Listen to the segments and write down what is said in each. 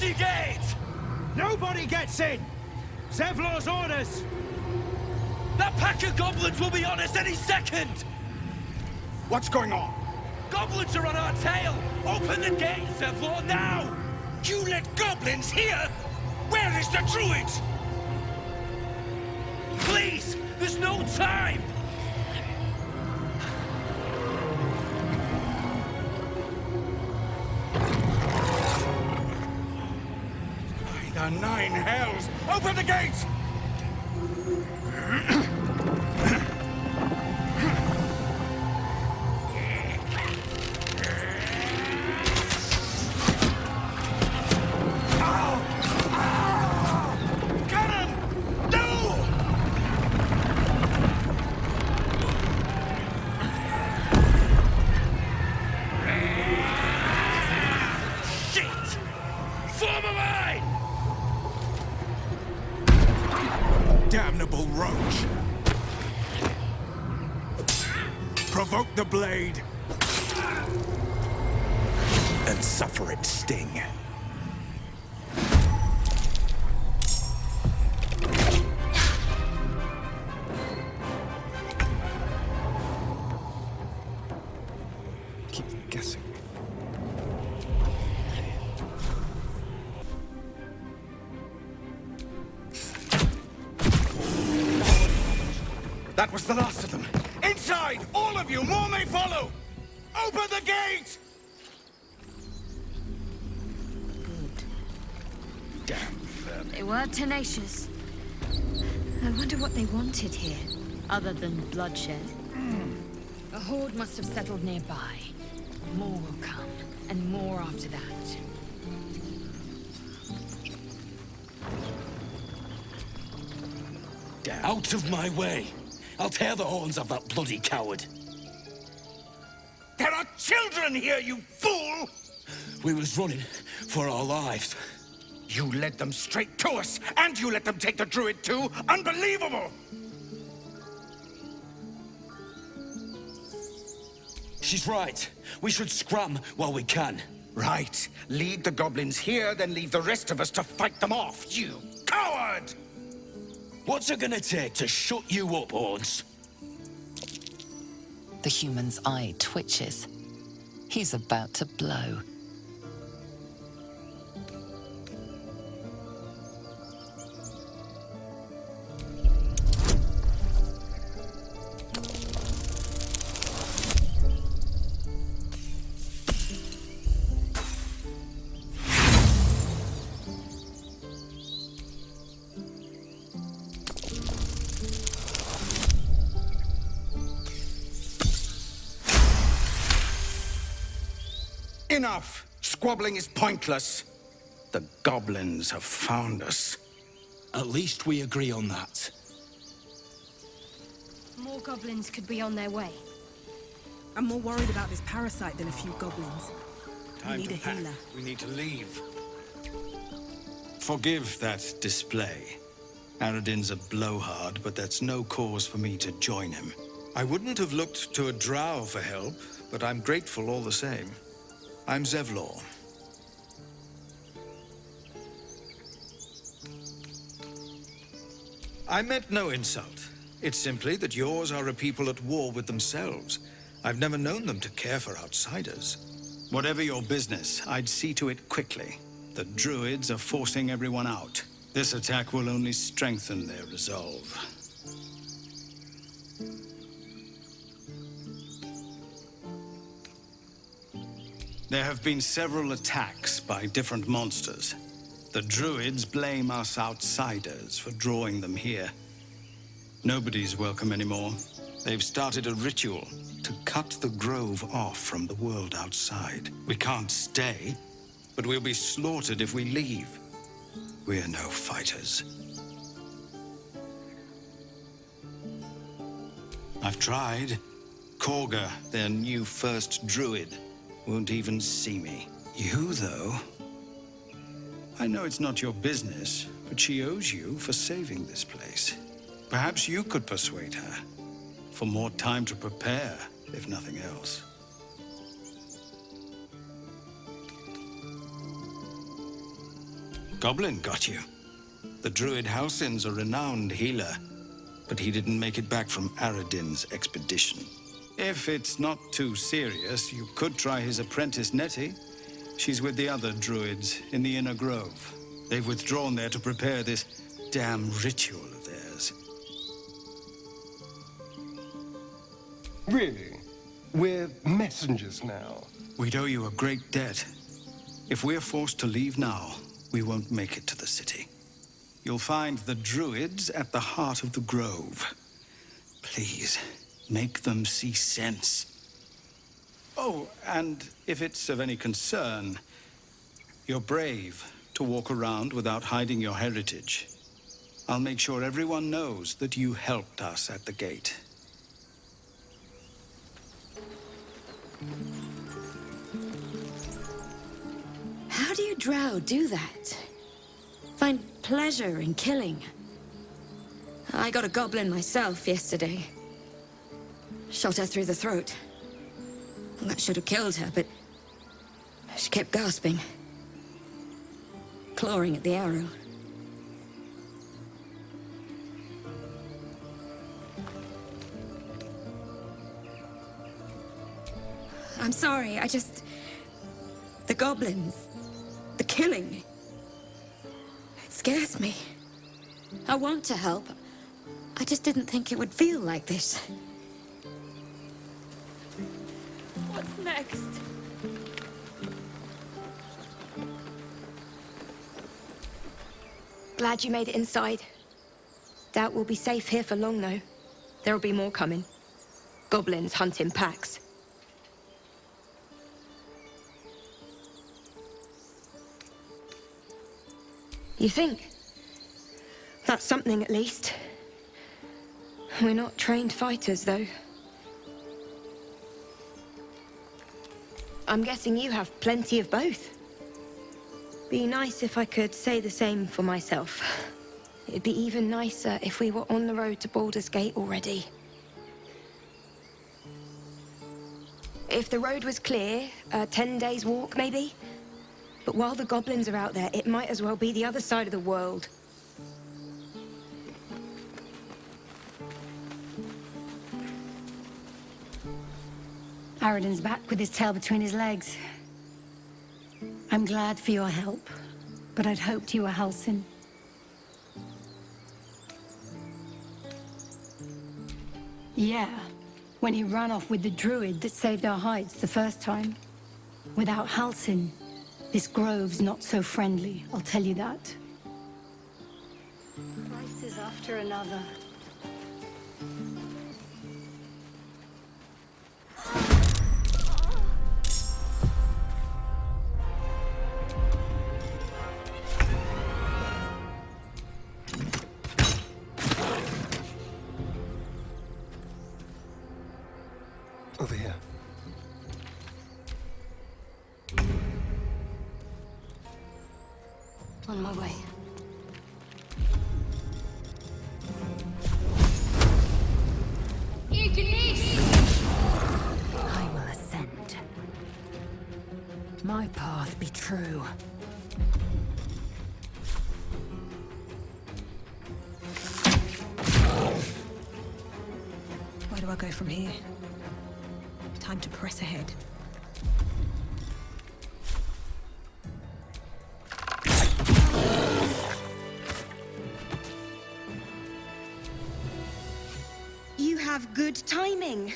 bloody gate! Nobody gets in! Zevlor's orders! That pack of goblins will be on us any second! What's going on? Goblins are on our tail! Open the gate, Zevlor, now! You let goblins here? Where is the druid? Please! There's no time! By the nine hells! Open the gates! Damnable roach! Provoke the blade and suffer its sting. Keep guessing. That was the last of them. Inside! All of you! More may follow! Open the gate! Good. Damn them. They were tenacious. I wonder what they wanted here, other than bloodshed. A horde must have settled nearby. More will come, and more after that. Out of my way! I'll tear the horns of that bloody coward! There are children here, you fool! We was running for our lives. You led them straight to us, and you let them take the druid too? Unbelievable! She's right. We should scram while we can. Right. Lead the goblins here, then leave the rest of us to fight them off, you coward! What's it gonna take to shut you up, Horns? The human's eye twitches. He's about to blow. Enough! Squabbling is pointless. The goblins have found us. At least we agree on that. More goblins could be on their way. I'm more worried about this parasite than a few goblins. Time We need to a pack. healer. We need to leave. Forgive that display. Aradin's a blowhard, but that's no cause for me to join him. I wouldn't have looked to a drow for help, but I'm grateful all the same. I'm Zevlor. I meant no insult. It's simply that yours are a people at war with themselves. I've never known them to care for outsiders. Whatever your business, I'd see to it quickly. The druids are forcing everyone out. This attack will only strengthen their resolve. There have been several attacks by different monsters. The druids blame us outsiders for drawing them here. Nobody's welcome anymore. They've started a ritual to cut the grove off from the world outside. We can't stay, but we'll be slaughtered if we leave. We're no fighters. I've tried. Korga, their new first druid, won't even see me. You, though... I know it's not your business, but she owes you for saving this place. Perhaps you could persuade her. For more time to prepare, if nothing else. Goblin got you. The druid Halsin's a renowned healer, but he didn't make it back from Aradin's expedition. If it's not too serious, you could try his apprentice Nettie. She's with the other druids in the Inner Grove. They've withdrawn there to prepare this damn ritual of theirs. Really? We're messengers now. We'd owe you a great debt. If we're forced to leave now, we won't make it to the city. You'll find the druids at the heart of the grove. Please, make them see sense. Oh, and if it's of any concern, you're brave to walk around without hiding your heritage. I'll make sure everyone knows that you helped us at the gate. How do you drow do that? Find pleasure in killing? I got a goblin myself yesterday. Shot her through the throat. Well, that should have killed her, but she kept gasping, clawing at the arrow. I'm sorry, the goblins, the killing, it scares me. I want to help. I just didn't think it would feel like this. What's next? Glad you made it inside. Doubt we'll be safe here for long, though. There'll be more coming. Goblins hunt in packs. You think? That's something, at least. We're not trained fighters, though. I'm guessing you have plenty of both. Be nice if I could say the same for myself. It'd be even nicer if we were on the road to Baldur's Gate already. If the road was clear, 10 days walk, maybe? But while the goblins are out there, it might as well be the other side of the world. Aradin's back with his tail between his legs. I'm glad for your help, but I'd hoped you were Halsin. Yeah, when he ran off with the druid that saved our hides the first time. Without Halsin, this grove's not so friendly, I'll tell you that. Crisis after another. Over here. On my way. I will ascend. My path be true. Where do I go from here? Time to press ahead. You have good timing.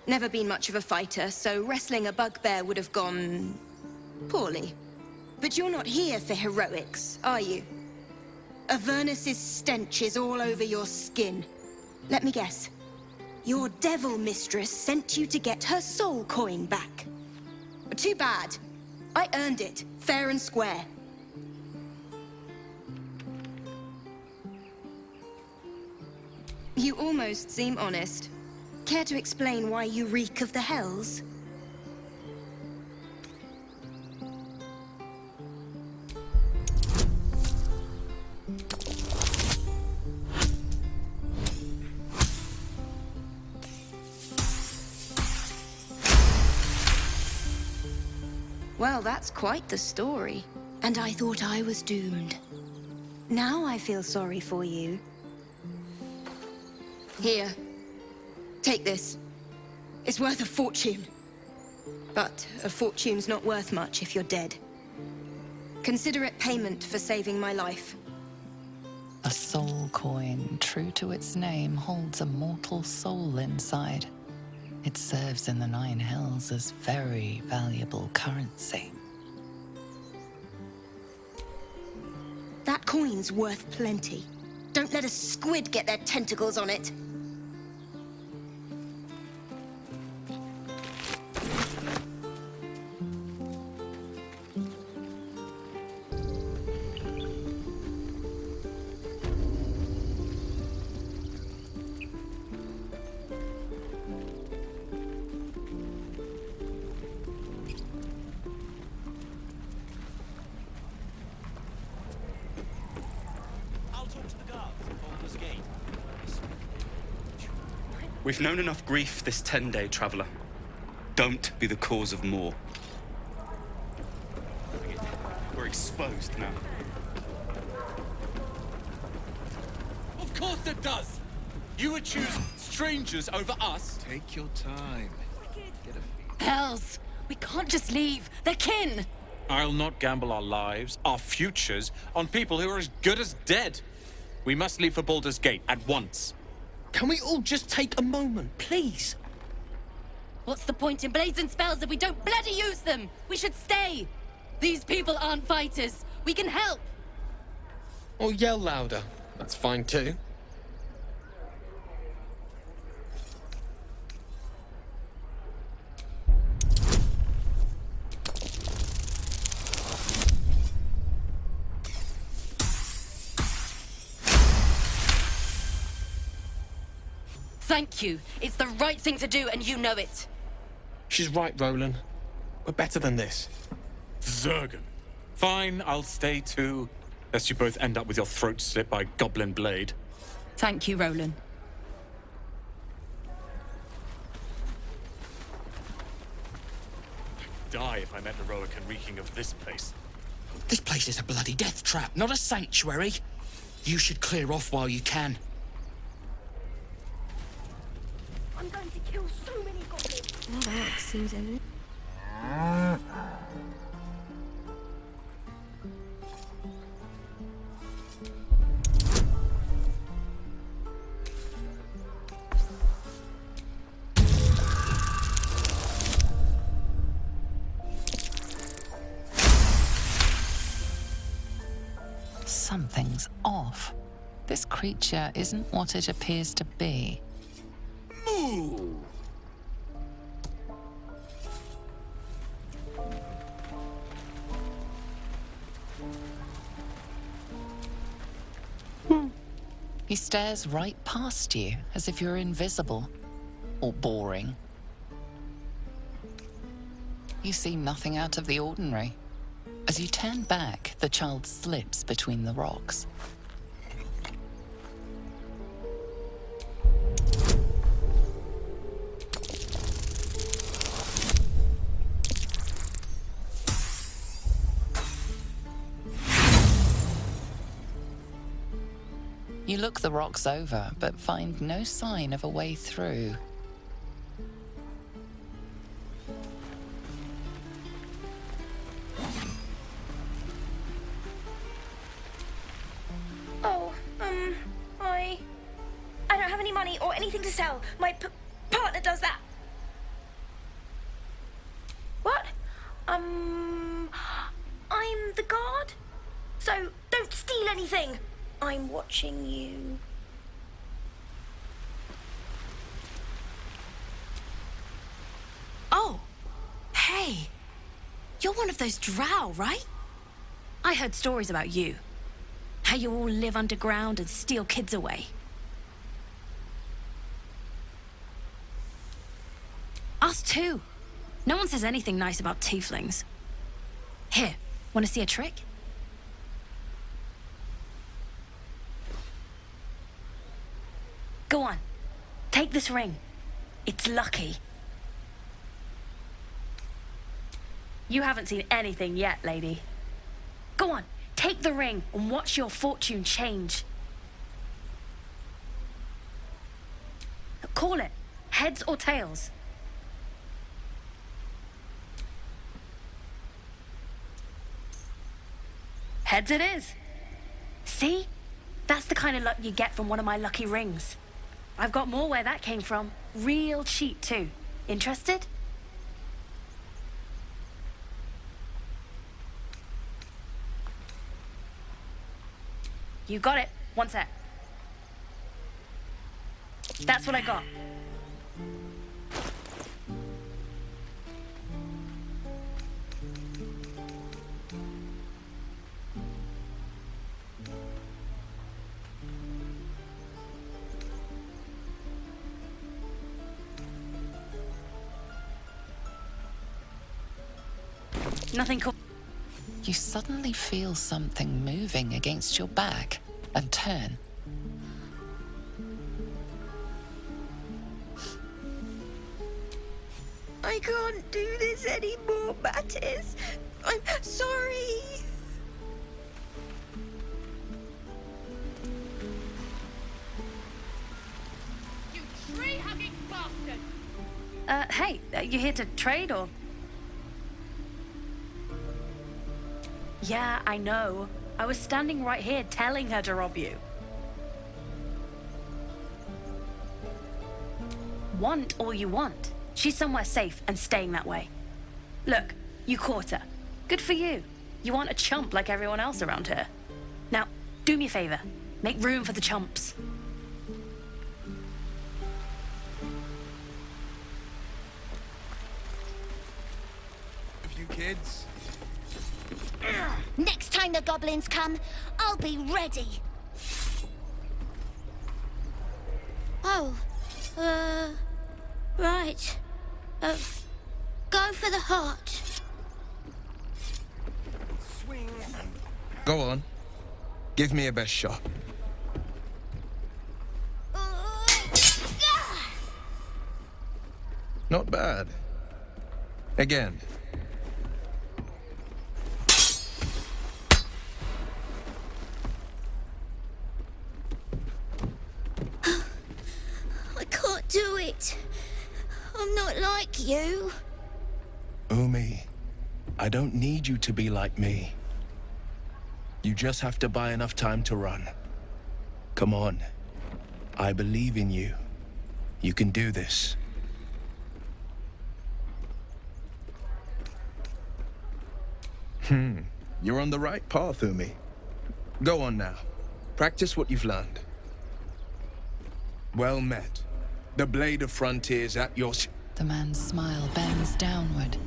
Never been much of a fighter, so wrestling a bugbear would have gone poorly. But you're not here for heroics, are you? Avernus's stench is all over your skin. Let me guess. Your devil mistress sent you to get her soul coin back. Too bad. I earned it, fair and square. You almost seem honest. Care to explain why you reek of the hells? Well, that's quite the story. And I thought I was doomed. Now I feel sorry for you. Here. Take this. It's worth a fortune. But a fortune's not worth much if you're dead. Consider it payment for saving my life. A soul coin, true to its name, holds a mortal soul inside. It serves in the Nine Hells as very valuable currency. That coin's worth plenty. Don't let a squid get their tentacles on it. We've known enough grief this 10-day traveler. Don't be the cause of more. We're exposed now. Of course it does! You would choose strangers over us? Take your time. Hells! We can't just leave. They're kin! I'll not gamble our lives, our futures, on people who are as good as dead. We must leave for Baldur's Gate at once. Can we all just take a moment, please? What's the point in blades and spells if we don't bloody use them? We should stay! These people aren't fighters. We can help! Or yell louder. That's fine too. Thank you. It's the right thing to do, and you know it. She's right, Roland. We're better than this. Zergan. Fine, I'll stay too. Lest you both end up with your throat slit by goblin blade. Thank you, Roland. I'd die if I met heroic and reeking of this place. This place is a bloody death trap, not a sanctuary. You should clear off while you can. I'm going to kill so many goblins. That seems in. Something's off. This creature isn't what it appears to be. Moo! He stares right past you, as if you're invisible. Or boring. You see nothing out of the ordinary. As you turn back, the child slips between the rocks. You look the rocks over, but find no sign of a way through. Oh, I don't have any money or anything to sell. My partner does that. What? I'm the guard. So don't steal anything. I'm watching you. Oh, hey. You're one of those drow, right? I heard stories about you. How you all live underground and steal kids away. Us too. No one says anything nice about tieflings. Here, want to see a trick? Go on. Take this ring. It's lucky. You haven't seen anything yet, lady. Go on, take the ring and watch your fortune change. Call it. Heads or tails? Heads it is. See? That's the kind of luck you get from one of my lucky rings. I've got more where that came from. Real cheap, too. Interested? You got it. One sec. That's what I got. Nothing cool. You suddenly feel something moving against your back and turn. I can't do this anymore, Mattis. I'm sorry. You tree-hugging bastard! Hey, you here to trade or? Yeah, I know. I was standing right here telling her to rob you. Want all you want. She's somewhere safe and staying that way. Look, you caught her. Good for you. You want a chump like everyone else around here. Now, do me a favor. Make room for the chumps. You kids? Next time the goblins come, I'll be ready. Oh, right. Go for the heart. Swing. Go on. Give me a best shot. Not bad. Again. I can't do it. I'm not like you. Umi, I don't need you to be like me. You just have to buy enough time to run. Come on. I believe in you. You can do this. You're on the right path, Umi. Go on now. Practice what you've learned. Well met. The blade of frontiers at your... The man's smile bends downward,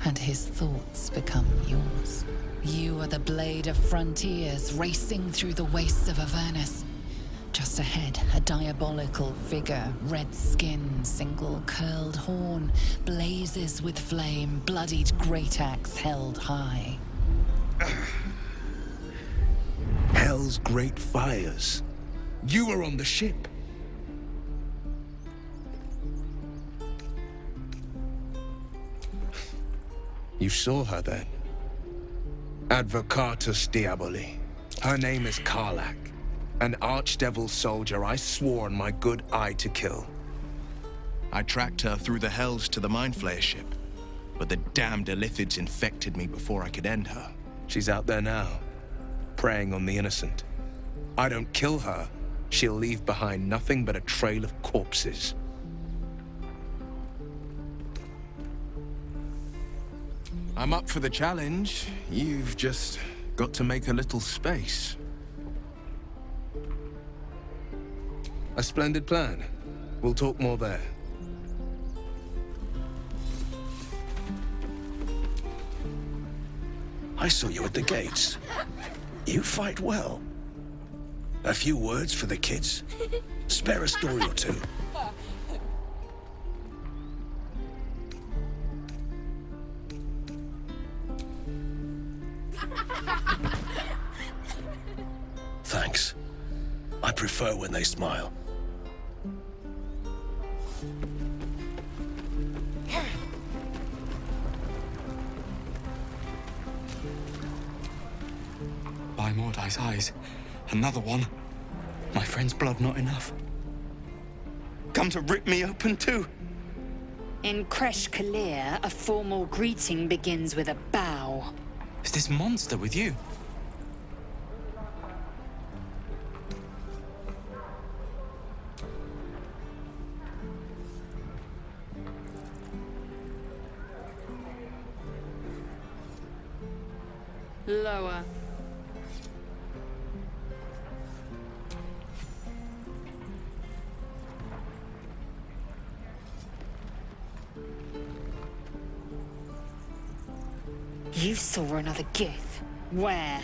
and his thoughts become yours. You are the blade of frontiers racing through the wastes of Avernus. Just ahead, a diabolical figure, red skin, single curled horn, blazes with flame, bloodied great axe held high. Hell's great fires. You were on the ship. You saw her then. Advocatus Diaboli. Her name is Karlach. An archdevil soldier I swore on my good eye to kill. I tracked her through the hells to the Mindflayer ship, but the damned Illithids infected me before I could end her. She's out there now, preying on the innocent. I don't kill her, she'll leave behind nothing but a trail of corpses. I'm up for the challenge. You've just got to make a little space. A splendid plan. We'll talk more there. I saw you at the gates. You fight well. A few words for the kids. Spare a story or two. Thanks. I prefer when they smile. by Mordai's eyes. Another one. My friend's blood not enough. Come to rip me open too. In Kresh Kalir, a formal greeting begins with a bow. Is this monster with you? Lower. You saw another Gith. Where?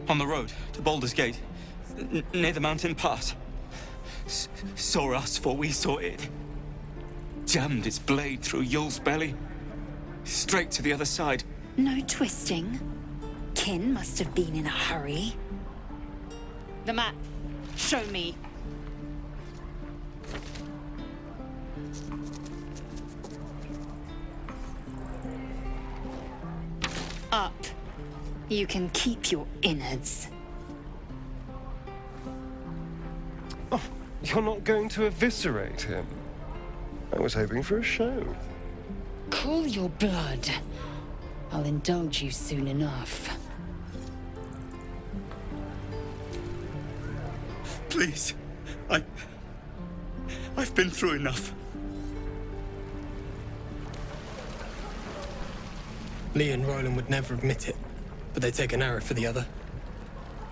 On the road to Baldur's Gate, near the mountain pass. Saw us before we saw it. Jammed its blade through Yul's belly. Straight to the other side. No twisting. Kin must have been in a hurry. The map. Show me. Up. You can keep your innards. Oh, you're not going to eviscerate him? I was hoping for a show. Cool your blood. I'll indulge you soon enough. Please. I've been through enough. Lee and Roland would never admit it, but they'd take an arrow for the other.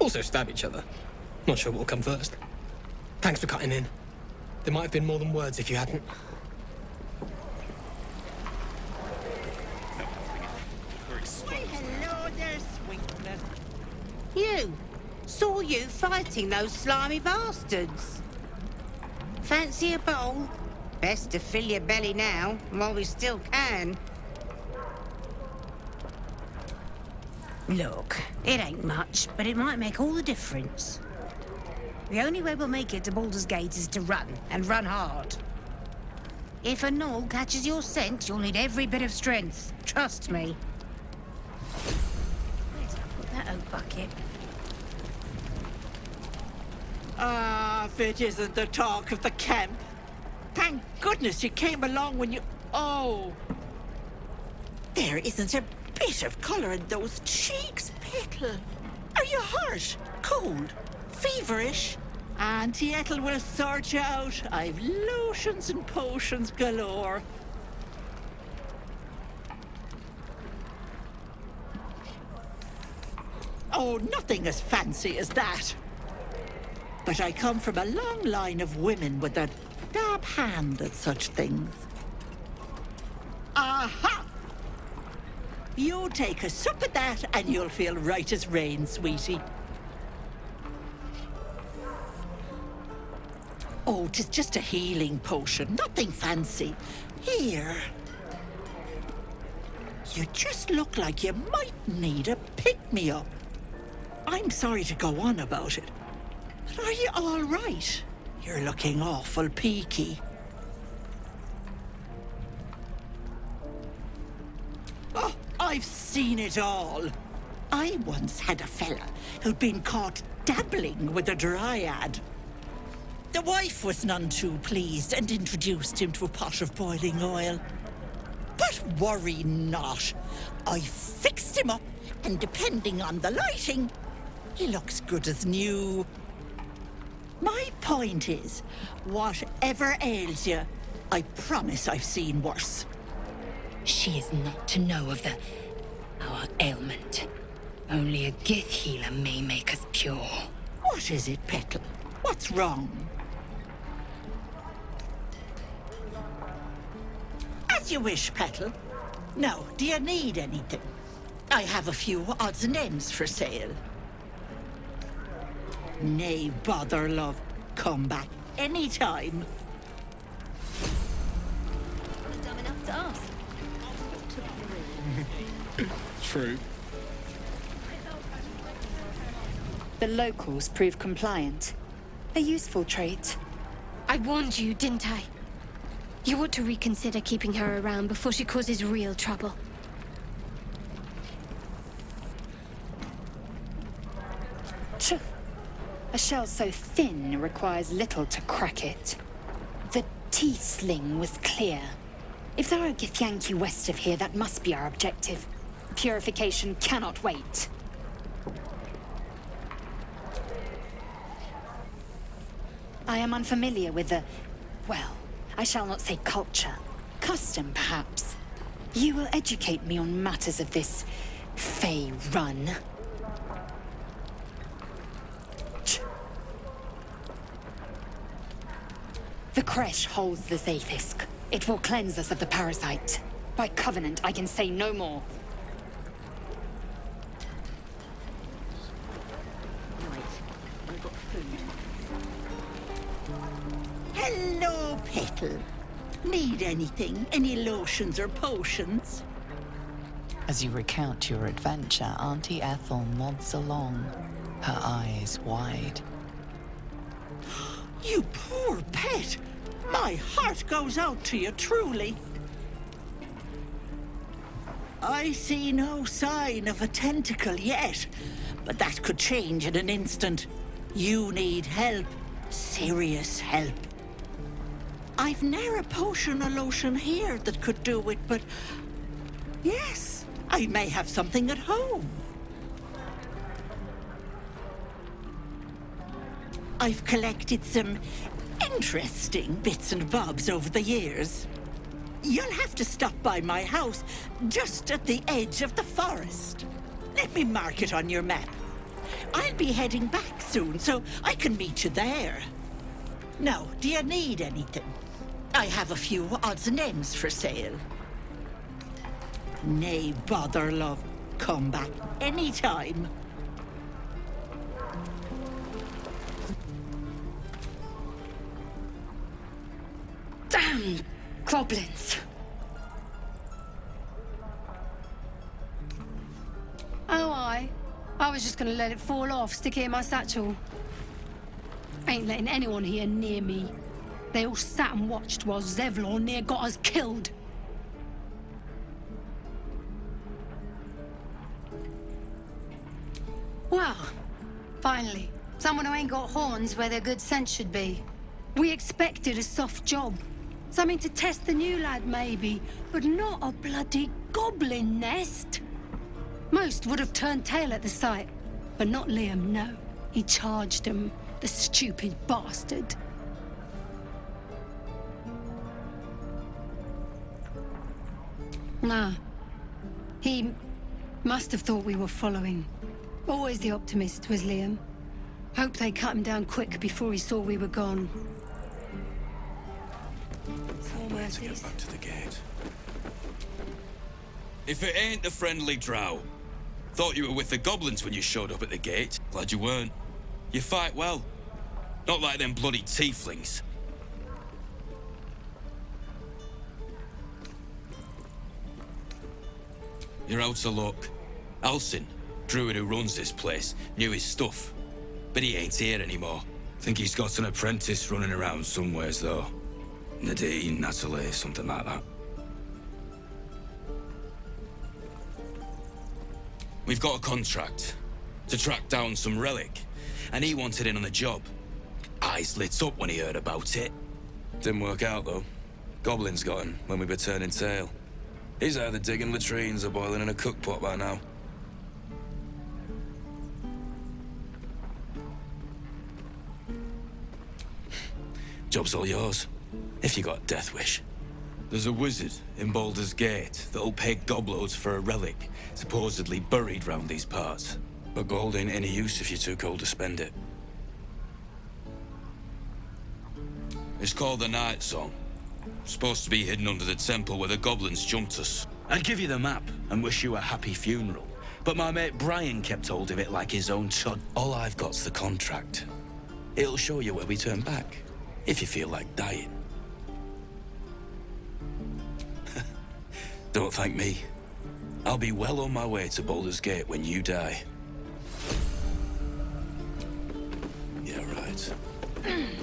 Also stab each other. Not sure what'll come first. Thanks for cutting in. There might have been more than words if you hadn't. Hello there, Swinkler. You! Saw you fighting those slimy bastards. Fancy a bowl? Best to fill your belly now, while we still can. Look, it ain't much, but it might make all the difference. The only way we'll make it to Baldur's Gate is to run, and run hard. If a gnoll catches your scent, you'll need every bit of strength. Trust me. Where'd I put that oak bucket? Ah, if it isn't the talk of the camp. Thank goodness you came along when you... Oh! There isn't a bit of colour in those cheeks, Petal. Are you hurt? Cold? Feverish? Auntie Ethel will sort you out. I've lotions and potions galore. Oh, nothing as fancy as that. But I come from a long line of women with a dab hand at such things. Aha! You take a sup at that and you'll feel right as rain, sweetie. Oh, 'tis just a healing potion, nothing fancy. Here. You just look like you might need a pick-me-up. I'm sorry to go on about it, but are you all right? You're looking awful peaky. Oh, I've seen it all. I once had a fella who'd been caught dabbling with a dryad. The wife was none too pleased and introduced him to a pot of boiling oil. But worry not. I fixed him up, and depending on the lighting, he looks good as new. My point is, whatever ails you, I promise I've seen worse. She is not to know of our ailment. Only a Gith healer may make us pure. What is it, Petal? What's wrong? As you wish, Petal. Now, do you need anything? I have a few odds and ends for sale. Nay, bother, love. Come back anytime. Dumb enough to ask. True. The locals prove compliant. A useful trait. I warned you, didn't I? You ought to reconsider keeping her around before she causes real trouble. A shell so thin requires little to crack it. The tiefling was clear. If there are Githyanki west of here, that must be our objective. Purification cannot wait. I am unfamiliar with the... well, I shall not say culture. Custom, perhaps. You will educate me on matters of this Fey run. The creche holds the Zaithisk. It will cleanse us of the parasite. By covenant, I can say no more. Hello, Petal. Need anything? Any lotions or potions? As you recount your adventure, Auntie Ethel nods along, her eyes wide. You poor pet! My heart goes out to you, truly. I see no sign of a tentacle yet, but that could change in an instant. You need help. Serious help. I've ne'er a potion or lotion here that could do it, but... yes, I may have something at home. I've collected some interesting bits and bobs over the years. You'll have to stop by my house, just at the edge of the forest. Let me mark it on your map. I'll be heading back soon, so I can meet you there. Now, do you need anything? I have a few odds and ends for sale. Nay, bother, love. Come back anytime. Damn goblins! Oh, I was just gonna let it fall off, stick it in my satchel. Ain't letting anyone here near me. They all sat and watched while Zevlor near got us killed. Well, finally, someone who ain't got horns where their good sense should be. We expected a soft job. Something to test the new lad, maybe, but not a bloody goblin nest. Most would have turned tail at the sight, but not Liam, no. He charged him, the stupid bastard. Nah. He must have thought we were following. Always the optimist was Liam. Hope they cut him down quick before he saw we were gone. To get back to the gate. If it ain't the friendly drow. Thought you were with the goblins when you showed up at the gate. Glad you weren't. You fight well. Not like them bloody tieflings. You're out of luck. Alcin, druid who runs this place, knew his stuff. But he ain't here anymore. Think he's got an apprentice running around somewheres, though. Nadine, Natalie, something like that. We've got a contract to track down some relic, and he wanted in on the job. Eyes lit up when he heard about it. Didn't work out, though. Goblins got him when we were turning tail. He's either digging latrines or boiling in a cookpot by now. Job's all yours, if you got a death wish. There's a wizard in Baldur's Gate that'll pay gobloads for a relic, supposedly buried round these parts. But gold ain't any use if you're too cold to spend it. It's called the Night Song. Supposed to be hidden under the temple where the goblins jumped us. I'd give you the map and wish you a happy funeral, but my mate Brian kept hold of it like his own son. All I've got's the contract. It'll show you where we turn back, if you feel like dying. Don't thank me. I'll be well on my way to Baldur's Gate when you die. Yeah, right. Ain't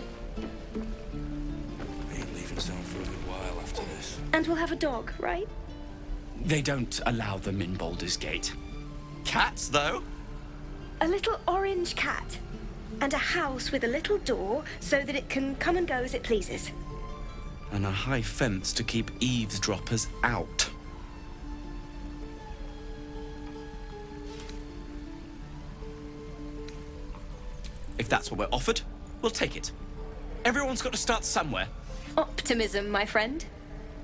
leaving town for a good while after this. And we'll have a dog, right? They don't allow them in Baldur's Gate. Cats, though? A little orange cat. And a house with a little door so that it can come and go as it pleases. And a high fence to keep eavesdroppers out. If that's what we're offered, we'll take it. Everyone's got to start somewhere. Optimism, my friend.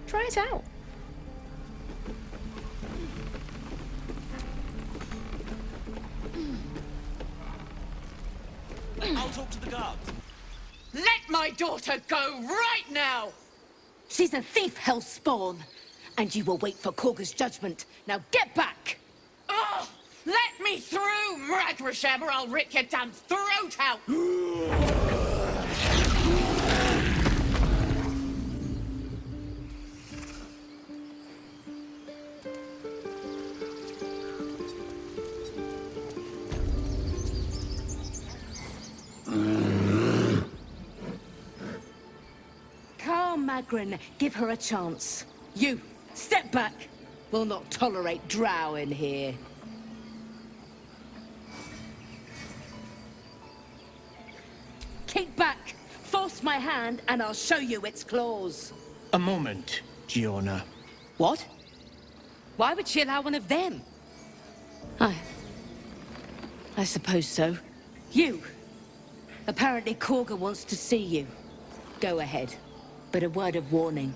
Try it out. I'll talk to the guards. Let my daughter go right now! She's a thief, hellspawn. And you will wait for Korga's judgment. Now get back! Oh, let me through, Mragrasham, or I'll rip your damn throat out! Magrin, give her a chance. You, step back. We'll not tolerate drow in here. Keep back. Force my hand and I'll show you its claws. A moment, Giona. What? Why would she allow one of them? I suppose so. You. Apparently Korga wants to see you. Go ahead. But a word of warning.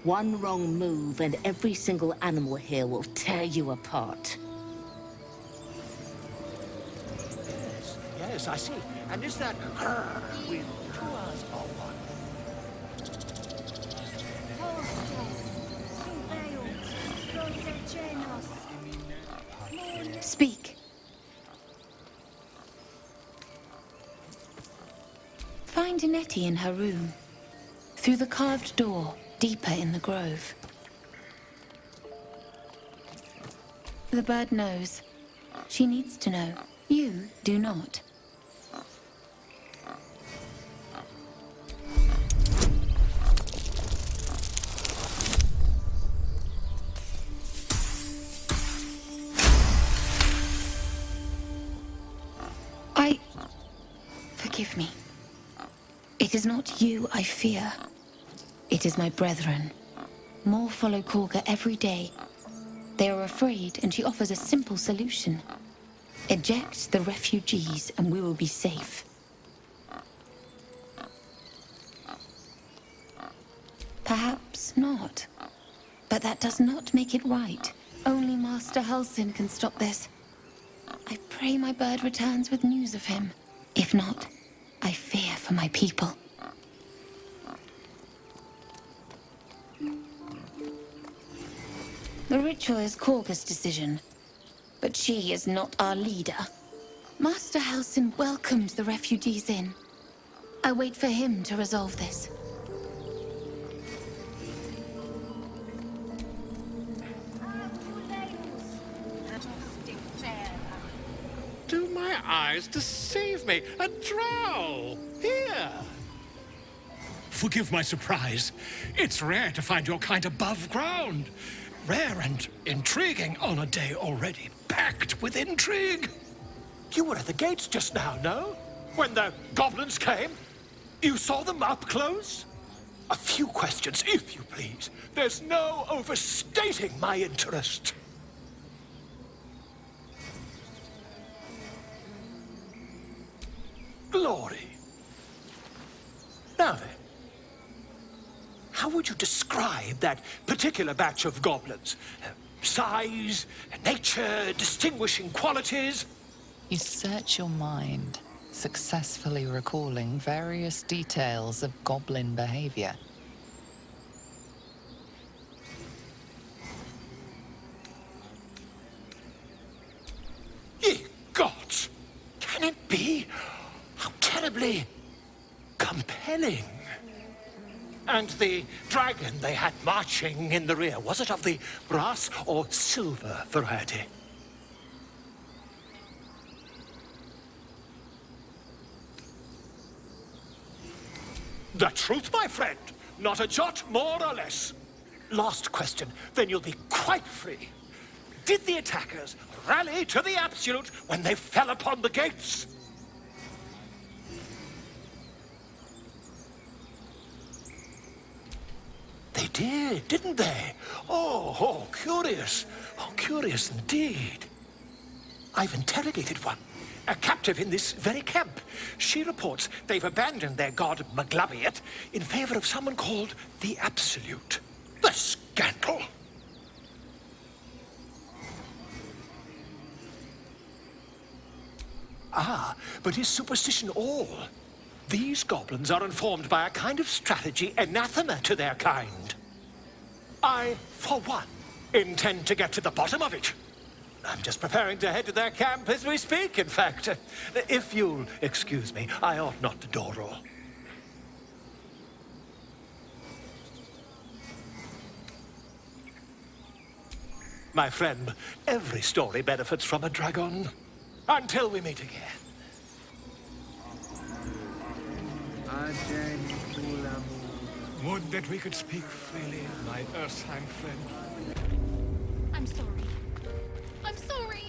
One wrong move and every single animal here will tear you apart. Yes, I see. And is that her with 2 eyes or one? Speak. Find Nettie in her room. Through the carved door, deeper in the grove. The bird knows. She needs to know. You do not. Forgive me. It is not you I fear. It is my brethren. More follow Korga every day. They are afraid, and she offers a simple solution. Eject the refugees, and we will be safe. Perhaps not. But that does not make it right. Only Master Halsin can stop this. I pray my bird returns with news of him. If not, I fear for my people. The ritual is Korga's decision, but she is not our leader. Master Halsin welcomed the refugees in. I wait for him to resolve this. Do my eyes deceive me? A drow! Here! Forgive my surprise. It's rare to find your kind above ground. Rare and intriguing on a day already packed with intrigue. You were at the gates just now, no? When the goblins came? You saw them up close? A few questions, if you please. There's no overstating my interest. Glory. Now then, how would you describe that particular batch of goblins? Size, nature, distinguishing qualities? You search your mind, successfully recalling various details of goblin behavior. Ye gods! Can it be? How terribly compelling. And the dragon they had marching in the rear, was it of the brass or silver variety? The truth, my friend. Not a jot more or less. Last question, then you'll be quite free. Did the attackers rally to the absolute when they fell upon the gates? did, didn't they? Oh, curious. Oh, curious indeed. I've interrogated one, a captive in this very camp. She reports they've abandoned their god Maglabiat in favor of someone called the Absolute. The scandal! Ah, but is superstition all? These goblins are informed by a kind of strategy anathema to their kind. I, for one, intend to get to the bottom of it. I'm just preparing to head to their camp as we speak, in fact. If you'll excuse me, I ought not to dawdle. My friend, every story benefits from a dragon. Until we meet again. Would that we could speak freely, my Earthsheim friend. I'm sorry. I'm sorry.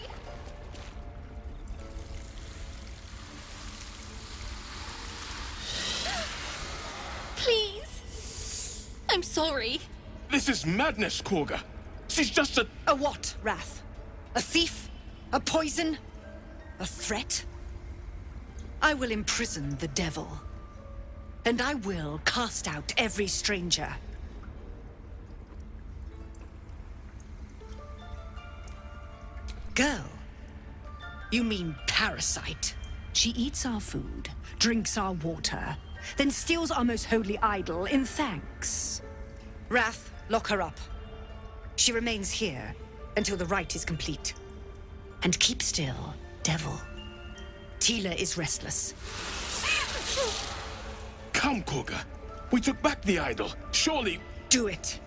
Please. I'm sorry. This is madness, Korga. She's just a... A what, Wrath? A thief? A poison? A threat? I will imprison the devil. And I will cast out every stranger. Girl? You mean parasite? She eats our food, drinks our water, then steals our most holy idol in thanks. Wrath, lock her up. She remains here until the rite is complete. And keep still, devil. Tila is restless. Come, Korga. We took back the idol. Surely... Do it.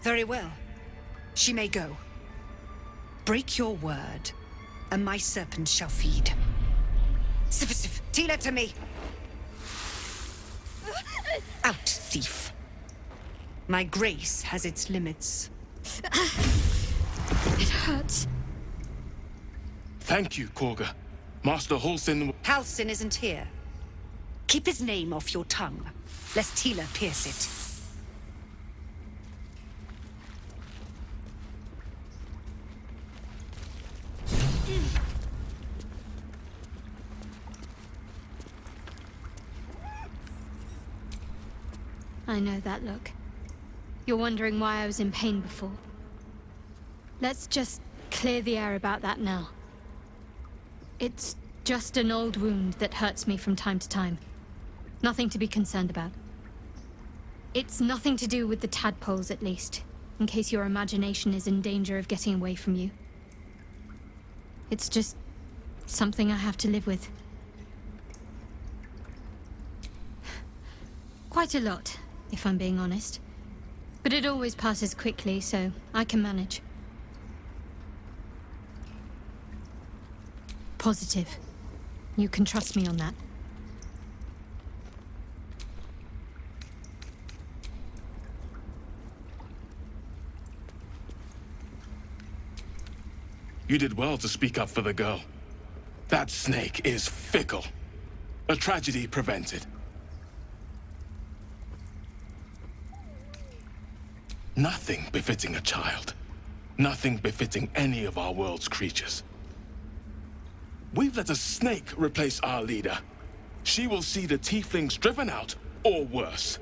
Very well. She may go. Break your word, and my serpent shall feed. Sif, Tila to me! Out, thief. My grace has its limits. It hurts. Thank you, Korga. Master Halsin... Halsin isn't here. Keep his name off your tongue, lest Tila pierce it. I know that look. You're wondering why I was in pain before. Let's just clear the air about that now. It's just an old wound that hurts me from time to time. Nothing to be concerned about. It's nothing to do with the tadpoles, at least, in case your imagination is in danger of getting away from you. It's just something I have to live with. Quite a lot, if I'm being honest. But it always passes quickly, so I can manage. Positive. You can trust me on that. You did well to speak up for the girl. That snake is fickle. A tragedy prevented. Nothing befitting a child. Nothing befitting any of our world's creatures. We've let a snake replace our leader. She will see the tieflings driven out, or worse.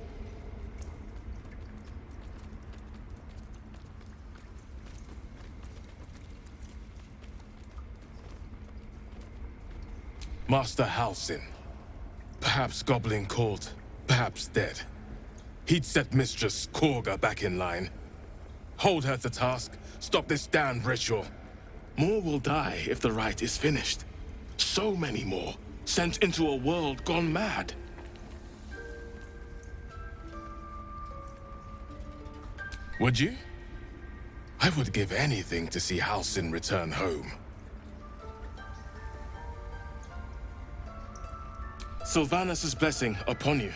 Master Halsin. Perhaps goblin caught, perhaps dead. He'd set Mistress Korga back in line. Hold her to task, stop this damned ritual. More will die if the rite is finished. So many more, sent into a world gone mad. Would you? I would give anything to see Halsin return home. Sylvanus' blessing upon you,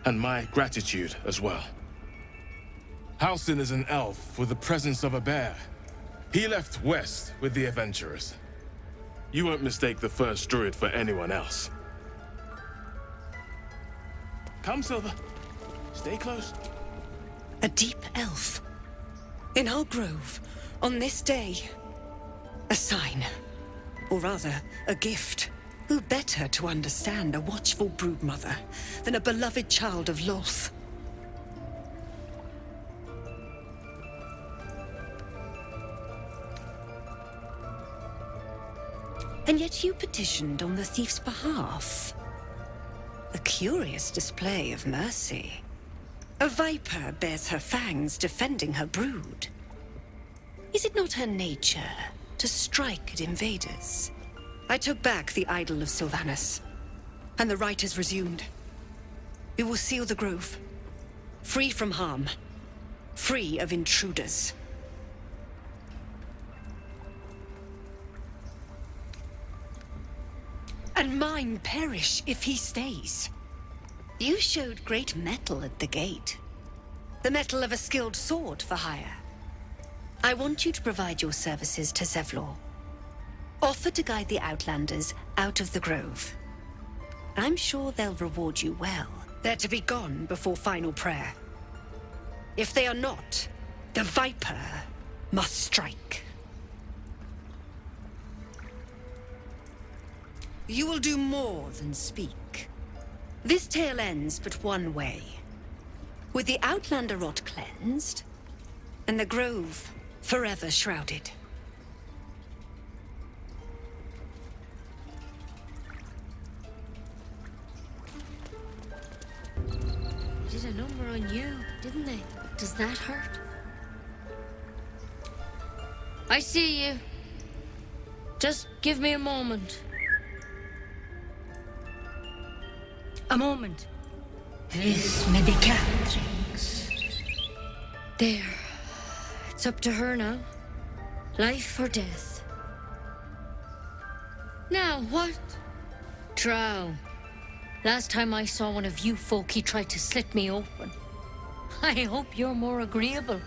and my gratitude as well. Halsin is an elf with the presence of a bear. He left west with the adventurers. You won't mistake the first druid for anyone else. Come, Silver. Stay close. A deep elf. In our grove, on this day. A sign. Or rather, a gift. Who better to understand a watchful broodmother than a beloved child of Loth? And yet you petitioned on the thief's behalf. A curious display of mercy. A viper bears her fangs defending her brood. Is it not her nature to strike at invaders? I took back the idol of Sylvanus, and the rite is resumed. We will seal the grove, free from harm, free of intruders. And mine perish if he stays. You showed great mettle at the gate. The mettle of a skilled sword for hire. I want you to provide your services to Zevlor. Offer to guide the Outlanders out of the grove. I'm sure they'll reward you well. They're to be gone before final prayer. If they are not, the Viper must strike. You will do more than speak. This tale ends but one way. With the Outlander rot cleansed, and the grove forever shrouded. They did a number on you, didn't they? Does that hurt? I see you. Just give me a moment. A moment. This medicatrix. There. It's up to her now. Life or death. Now, what? Drow. Last time I saw one of you folk, he tried to slit me open. I hope you're more agreeable.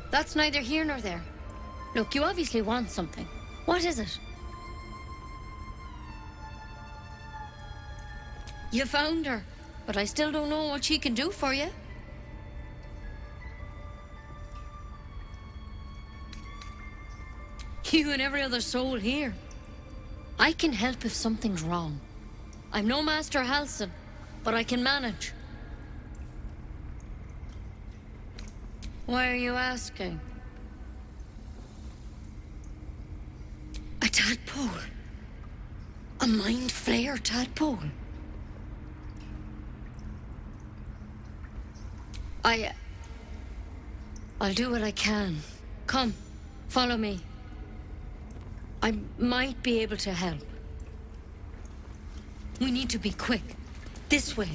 That's neither here nor there. Look, you obviously want something. What is it? You found her, but I still don't know what she can do for you. You and every other soul here. I can help if something's wrong. I'm no Master Halsin, but I can manage. Why are you asking? A tadpole. A mind flayer tadpole. I'll do what I can. Come, follow me. I might be able to help. We need to be quick. This way.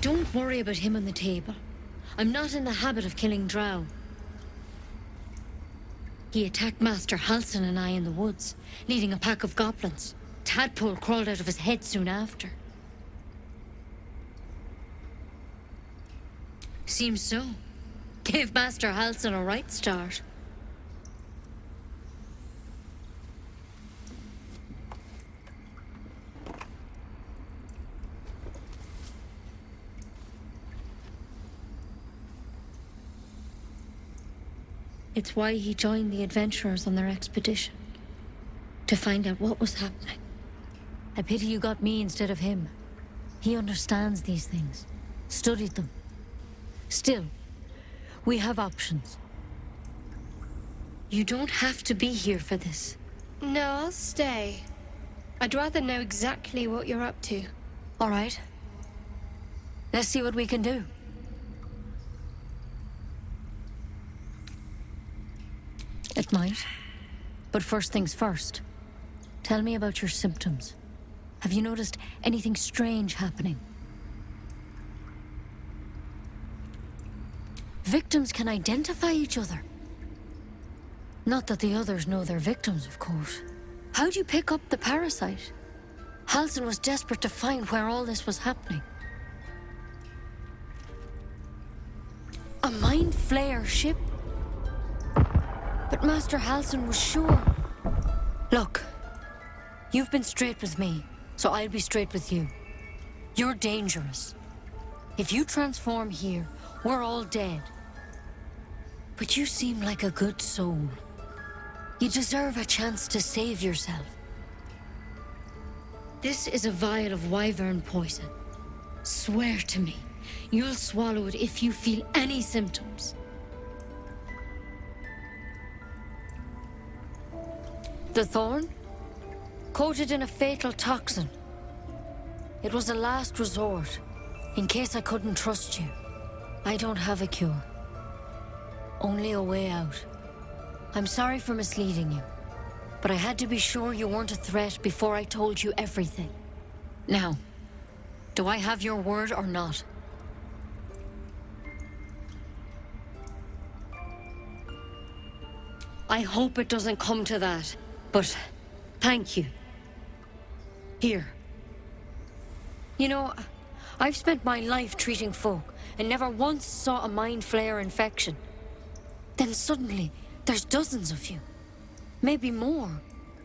Don't worry about him on the table. I'm not in the habit of killing drow. He attacked Master Halsin and I in the woods, leading a pack of goblins. Tadpole crawled out of his head soon after. Seems so. Gave Master Halsin a right start. It's why he joined the adventurers on their expedition. To find out what was happening. I pity you got me instead of him. He understands these things. Studied them. Still, we have options. You don't have to be here for this. No, I'll stay. I'd rather know exactly what you're up to. All right. Let's see what we can do. It might. But first things first. Tell me about your symptoms. Have you noticed anything strange happening? Victims can identify each other. Not that the others know they're victims, of course. How'd you pick up the parasite? Halsin was desperate to find where all this was happening. A Mind Flayer ship? But Master Halsin was sure. Look, you've been straight with me, so I'll be straight with you. You're dangerous. If you transform here, we're all dead. But you seem like a good soul. You deserve a chance to save yourself. This is a vial of wyvern poison. Swear to me, you'll swallow it if you feel any symptoms. The thorn? Coated in a fatal toxin. It was a last resort, in case I couldn't trust you. I don't have a cure. Only a way out. I'm sorry for misleading you, but I had to be sure you weren't a threat before I told you everything. Now, do I have your word or not? I hope it doesn't come to that, but thank you. Here. You know, I've spent my life treating folk and never once saw a Mind Flayer infection. Then suddenly, there's dozens of you. Maybe more.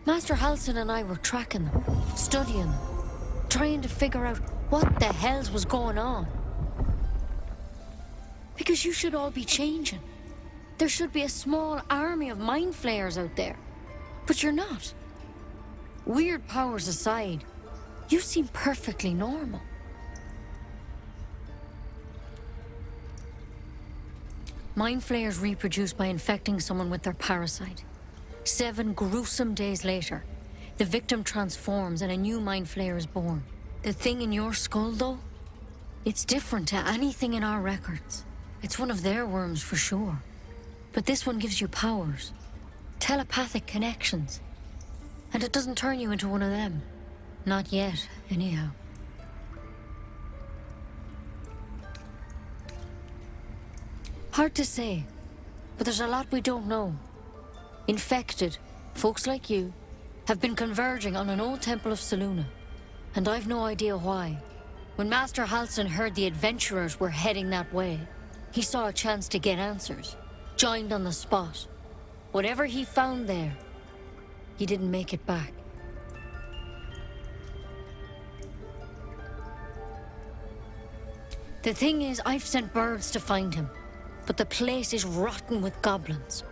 Master Halsin and I were tracking them, studying them, trying to figure out what the hells was going on. Because you should all be changing. There should be a small army of Mind Flayers out there. But you're not. Weird powers aside, you seem perfectly normal. Mind Flayers reproduce by infecting someone with their parasite. 7 gruesome days later, the victim transforms and a new Mind Flayer is born. The thing in your skull, though? It's different to anything in our records. It's one of their worms for sure. But this one gives you powers. Telepathic connections. And it doesn't turn you into one of them. Not yet, anyhow. Hard to say, but there's a lot we don't know. Infected, folks like you, have been converging on an old temple of Selûne, and I've no idea why. When Master Halsin heard the adventurers were heading that way, he saw a chance to get answers, joined on the spot. Whatever he found there, he didn't make it back. The thing is, I've sent birds to find him. But the place is rotten with goblins.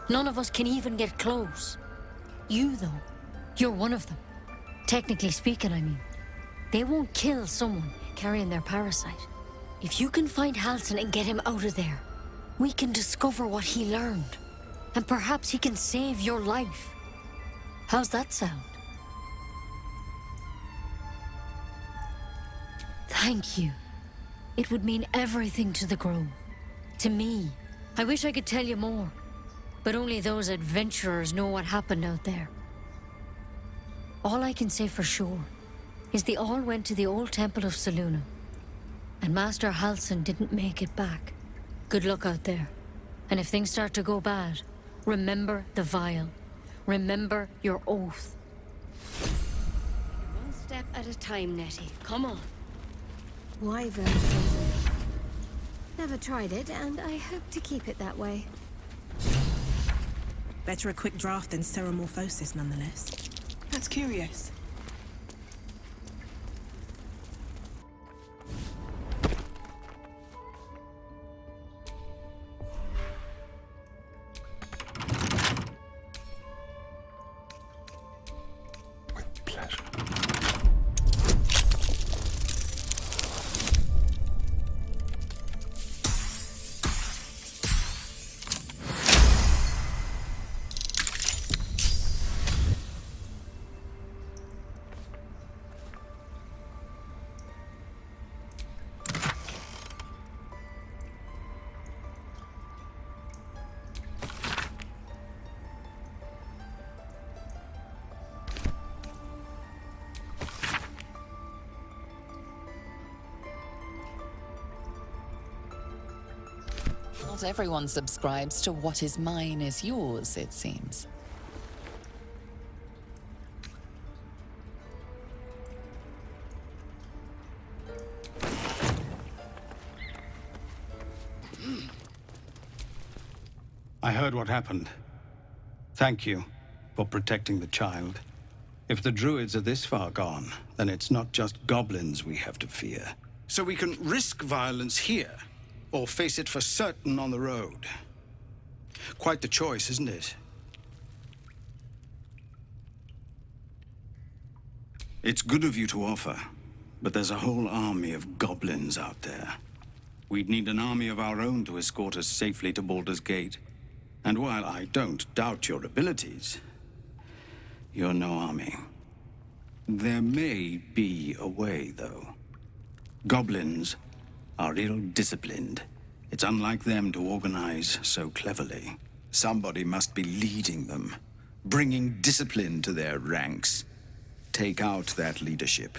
None of us can even get close. You, though, you're one of them. Technically speaking, I mean. They won't kill someone carrying their parasite. If you can find Halsin and get him out of there, we can discover what he learned. And perhaps he can save your life. How's that sound? Thank you. It would mean everything to the Grove. To me. I wish I could tell you more, but only those adventurers know what happened out there. All I can say for sure is they all went to the old temple of Selûne, and Master Halsin didn't make it back. Good luck out there. And if things start to go bad, remember the vial. Remember your oath. One step at a time, Nettie. Come on. Wyvern. Never tried it, and I hope to keep it that way. Better a quick draft than ceremorphosis, nonetheless. That's curious. With pleasure. Not everyone subscribes to what is mine is yours, it seems. I heard what happened. Thank you for protecting the child. If the druids are this far gone, then it's not just goblins we have to fear. So we can risk violence here, or face it for certain on the road. Quite the choice, isn't it? It's good of you to offer, but there's a whole army of goblins out there. We'd need an army of our own to escort us safely to Baldur's Gate. And while I don't doubt your abilities, you're no army. There may be a way, though. Goblins are ill-disciplined. It's unlike them to organize so cleverly. Somebody must be leading them, bringing discipline to their ranks. Take out that leadership,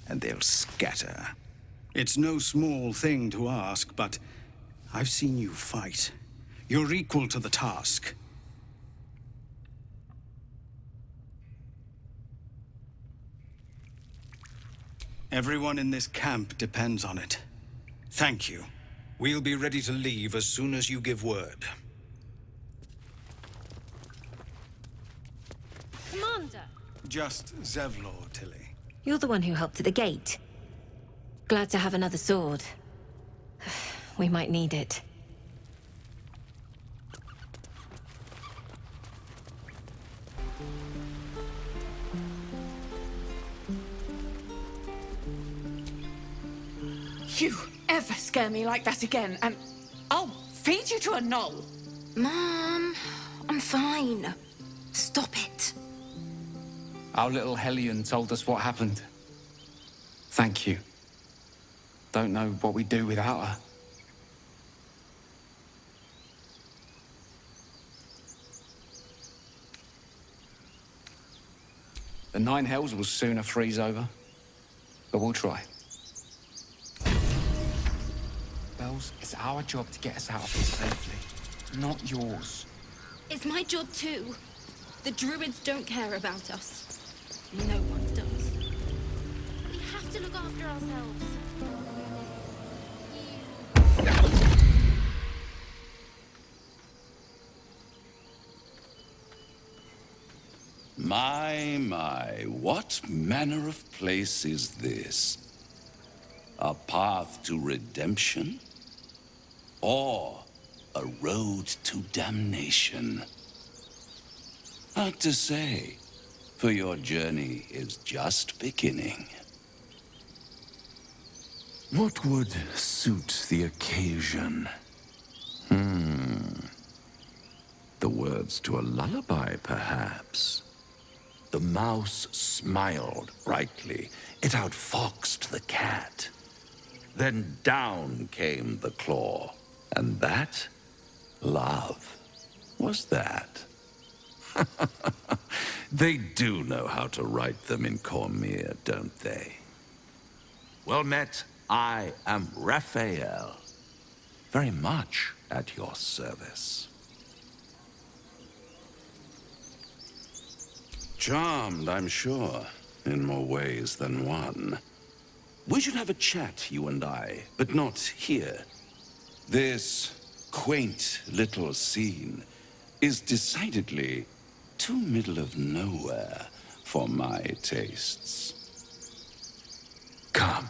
and they'll scatter. It's no small thing to ask, but I've seen you fight. You're equal to the task. Everyone in this camp depends on it. Thank you. We'll be ready to leave as soon as you give word. Commander! Just Zevlor, Tilly. You're the one who helped at the gate. Glad to have another sword. We might need it. You ever scare me like that again, and I'll feed you to a gnoll. Mom, I'm fine. Stop it. Our little Hellion told us what happened. Thank you. Don't know what we'd do without her. The Nine Hells will sooner freeze over, but we'll try. Bells, it's our job to get us out of here safely, not yours. It's my job too. The druids don't care about us. No one does. We have to look after ourselves. My, what manner of place is this? A path to redemption? Or a road to damnation? Hard to say, for your journey is just beginning. What would suit the occasion? The words to a lullaby, perhaps. The mouse smiled brightly. It outfoxed the cat. Then down came the claw. And that? Love. Was that? They do know how to write them in Cormyr, don't they? Well met, I am Raphael. Very much at your service. Charmed, I'm sure, in more ways than one. We should have a chat, you and I, but not here. This quaint little scene is decidedly too middle of nowhere for my tastes. Come.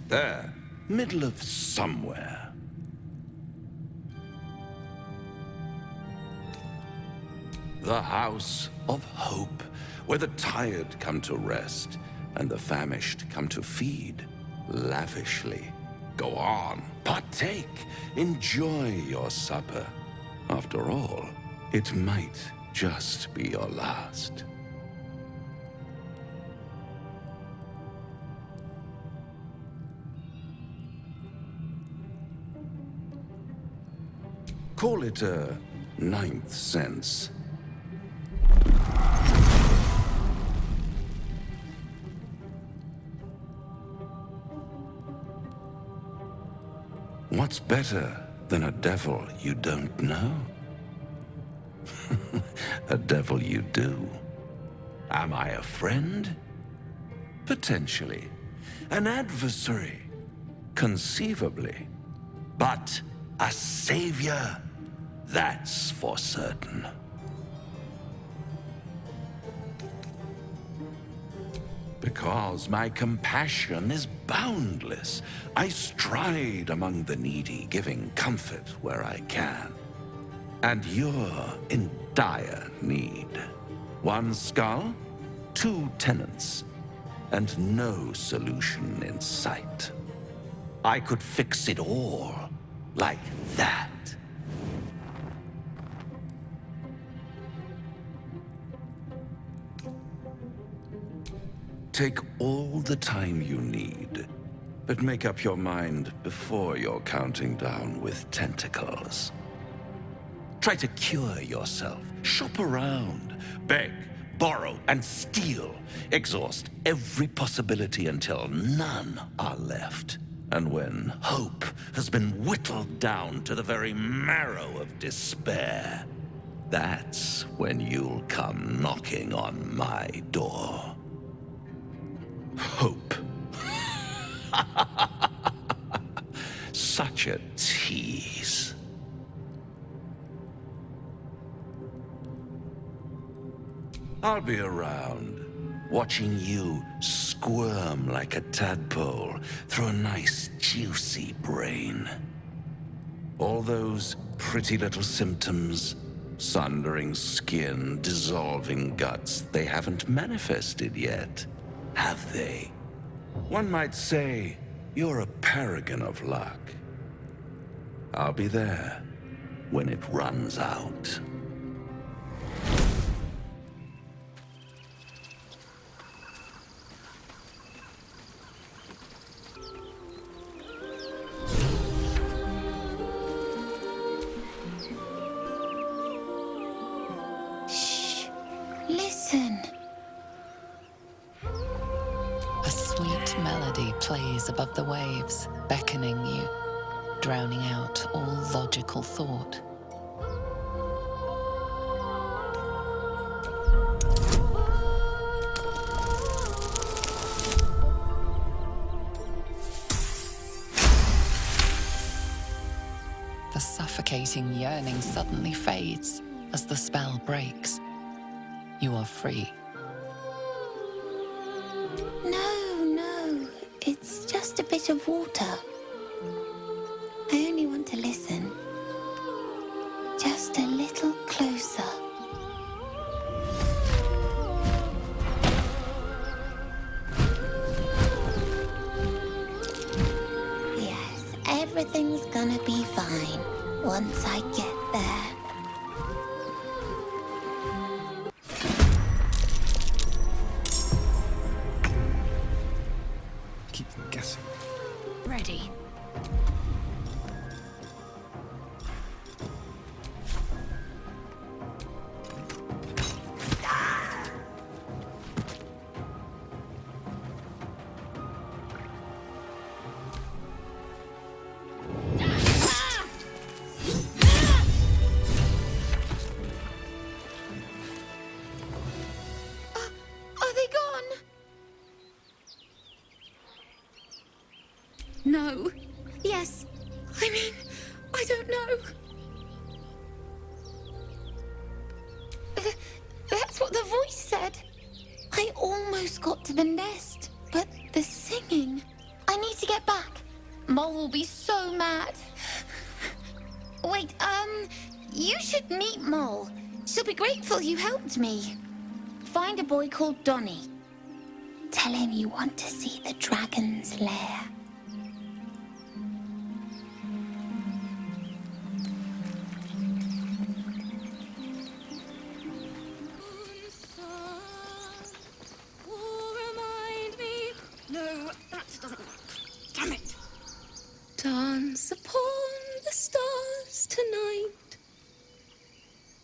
There, middle of somewhere. The House of Hope, where the tired come to rest and the famished come to feed lavishly. Go on, partake, enjoy your supper. After all, it might just be your last. Call it a ninth sense. What's better than a devil you don't know? A devil you do. Am I a friend? Potentially. An adversary? Conceivably. But a savior? That's for certain. Because my compassion is boundless. I stride among the needy, giving comfort where I can. And you're in dire need. One skull, 2 tenants, and no solution in sight. I could fix it all like that. Take all the time you need, but make up your mind before you're counting down with tentacles. Try to cure yourself, shop around, beg, borrow, and steal. Exhaust every possibility until none are left. And when hope has been whittled down to the very marrow of despair, that's when you'll come knocking on my door. Hope. Such a tease. I'll be around, watching you squirm like a tadpole through a nice, juicy brain. All those pretty little symptoms, sundering skin, dissolving guts, they haven't manifested yet, have they? One might say you're a paragon of luck. I'll be there when it runs out. Listen. A sweet melody plays above the waves, beckoning you, drowning out all logical thought. The suffocating yearning suddenly fades as the spell breaks. You are free. No, it's just a bit of water. I only want to listen. Just a little closer. Yes, everything's gonna be fine once I get there. Keep them guessing. Ready. Are they gone? No. Yes. I mean, I don't know. That's what the voice said. I almost got to the nest, but the singing. I need to get back. Mole will be so mad. Wait, you should meet Mole. She'll be grateful you helped me. Find a boy called Donny. Tell him you want to see the dragon's lair. No, that doesn't work. Damn it. Dance upon the stars tonight.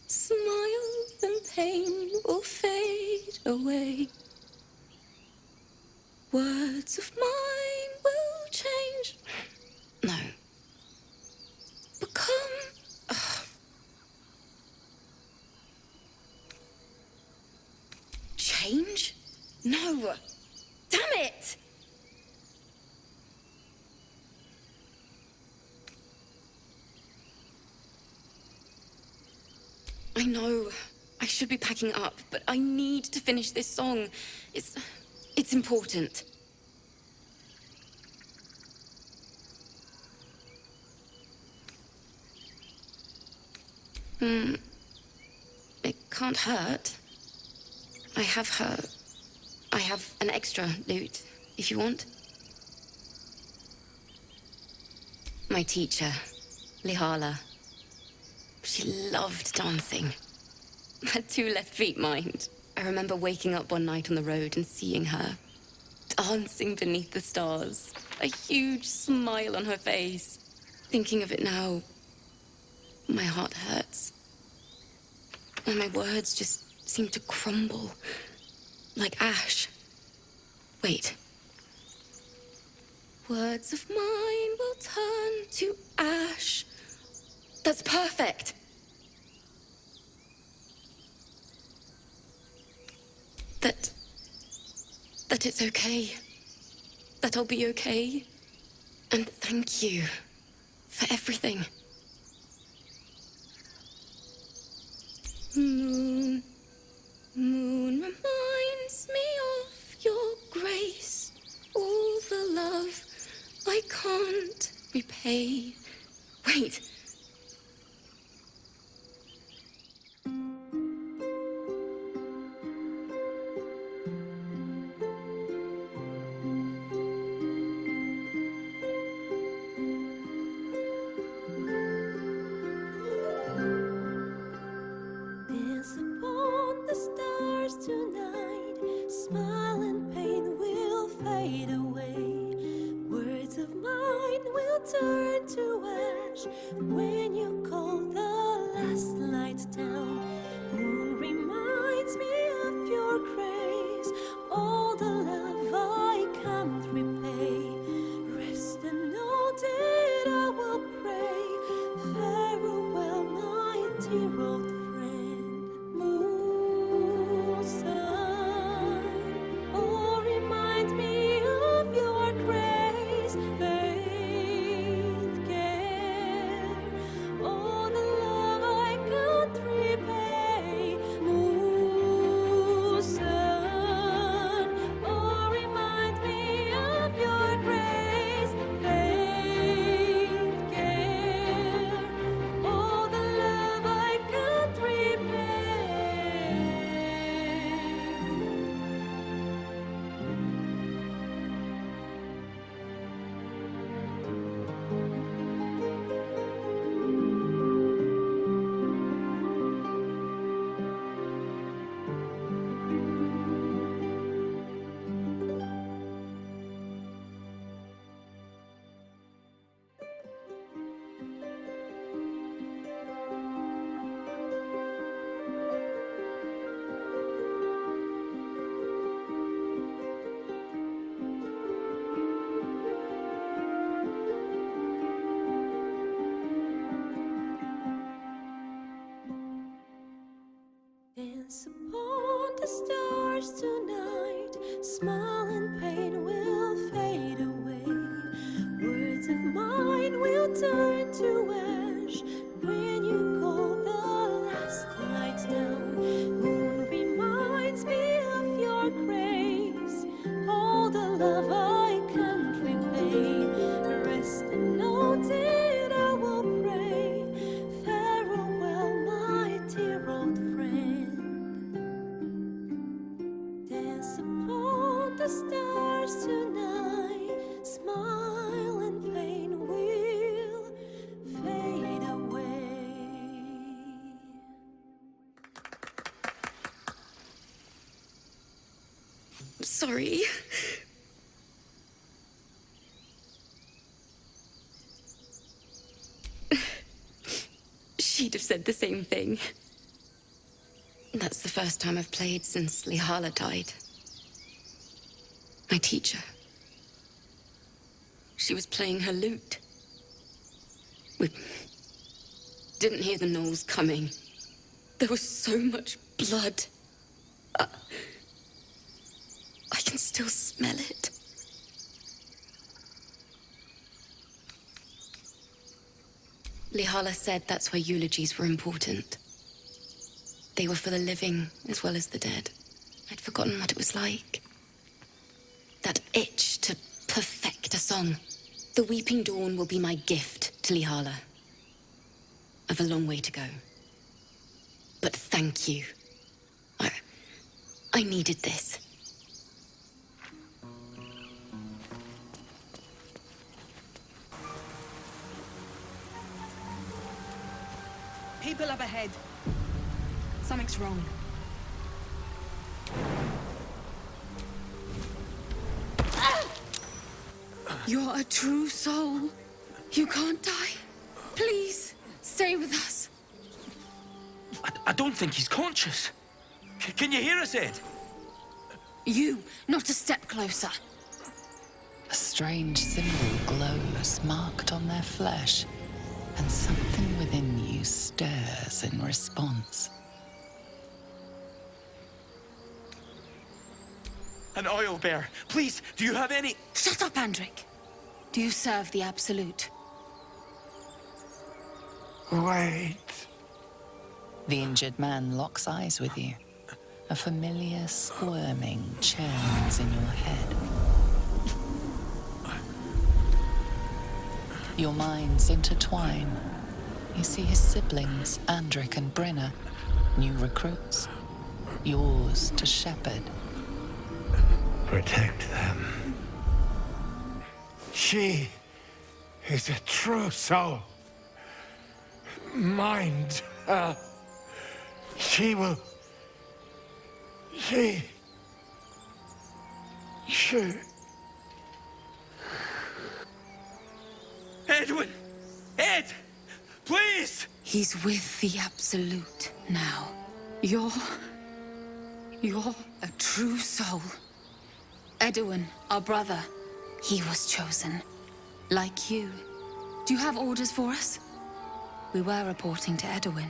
Smile and pain will fade away. Words of mine will change. No, change? No! Damn it! I know. I should be packing up, but I need to finish this song. It's important. It can't hurt. I have an extra lute, if you want. My teacher, Lihala. She loved dancing. Had 2 left feet, mind. I remember waking up one night on the road and seeing her dancing beneath the stars, a huge smile on her face. Thinking of it now, my heart hurts. And my words just seem to crumble, like ash. Wait. Words of mine will turn to ash. That's perfect. That it's okay. That I'll be okay. And thank you for everything. Moon, moon reminds me of your grace. All the love I can't repay. Wait. Dance upon the stars tonight. Smile and pain will fade away. Words of mine will turn to ash when you call the last light down. Moon reminds me of your grace. All the love I can't repay. Rest and know that I will pray. Farewell, my dear old friend. Moon, sun, oh, remind me of your grace. Faith, care, all the love I can't repay. Moon, sun, oh, remind me of your grace. Faith, care, all the love I can't repay. Dance upon the stars tonight. Smile and pain will fade away. Words of mine will turn to ash when you call the last light down. Moon reminds me of your grace. All the love I can't repay. Rest and know that I will pray. Farewell, my dear old friend. Dance upon the stars tonight. Smile and pain will fade away. Sorry. She'd have said the same thing. That's the first time I've played since Lihala died. My teacher. She was playing her lute. We didn't hear the gnolls coming. There was so much blood. can still smell it. Lihala said that's why eulogies were important. They were for the living as well as the dead. I'd forgotten what it was like. That itch to perfect a song. The Weeping Dawn will be my gift to Lihala. I've a long way to go. But thank you. I needed this. People up ahead. Something's wrong. You're a true soul. You can't die. Please, stay with us. I don't think he's conscious. Can you hear us, Ed? You, not a step closer. A strange symbol glows, marked on their flesh, and something within you stirs in response. An oil bear. Please, do you have any... Shut up, Andric. Do you serve the Absolute? Wait. The injured man locks eyes with you. A familiar squirming churns in your head. Your minds intertwine. You see his siblings, Andric and Brynna, new recruits. Yours to shepherd. Protect them. She is a true soul. Mind her. She will... She... Edwin! Ed! Please! He's with the Absolute now. You're a true soul. Edwin, our brother, he was chosen. Like you. Do you have orders for us? We were reporting to Edwin.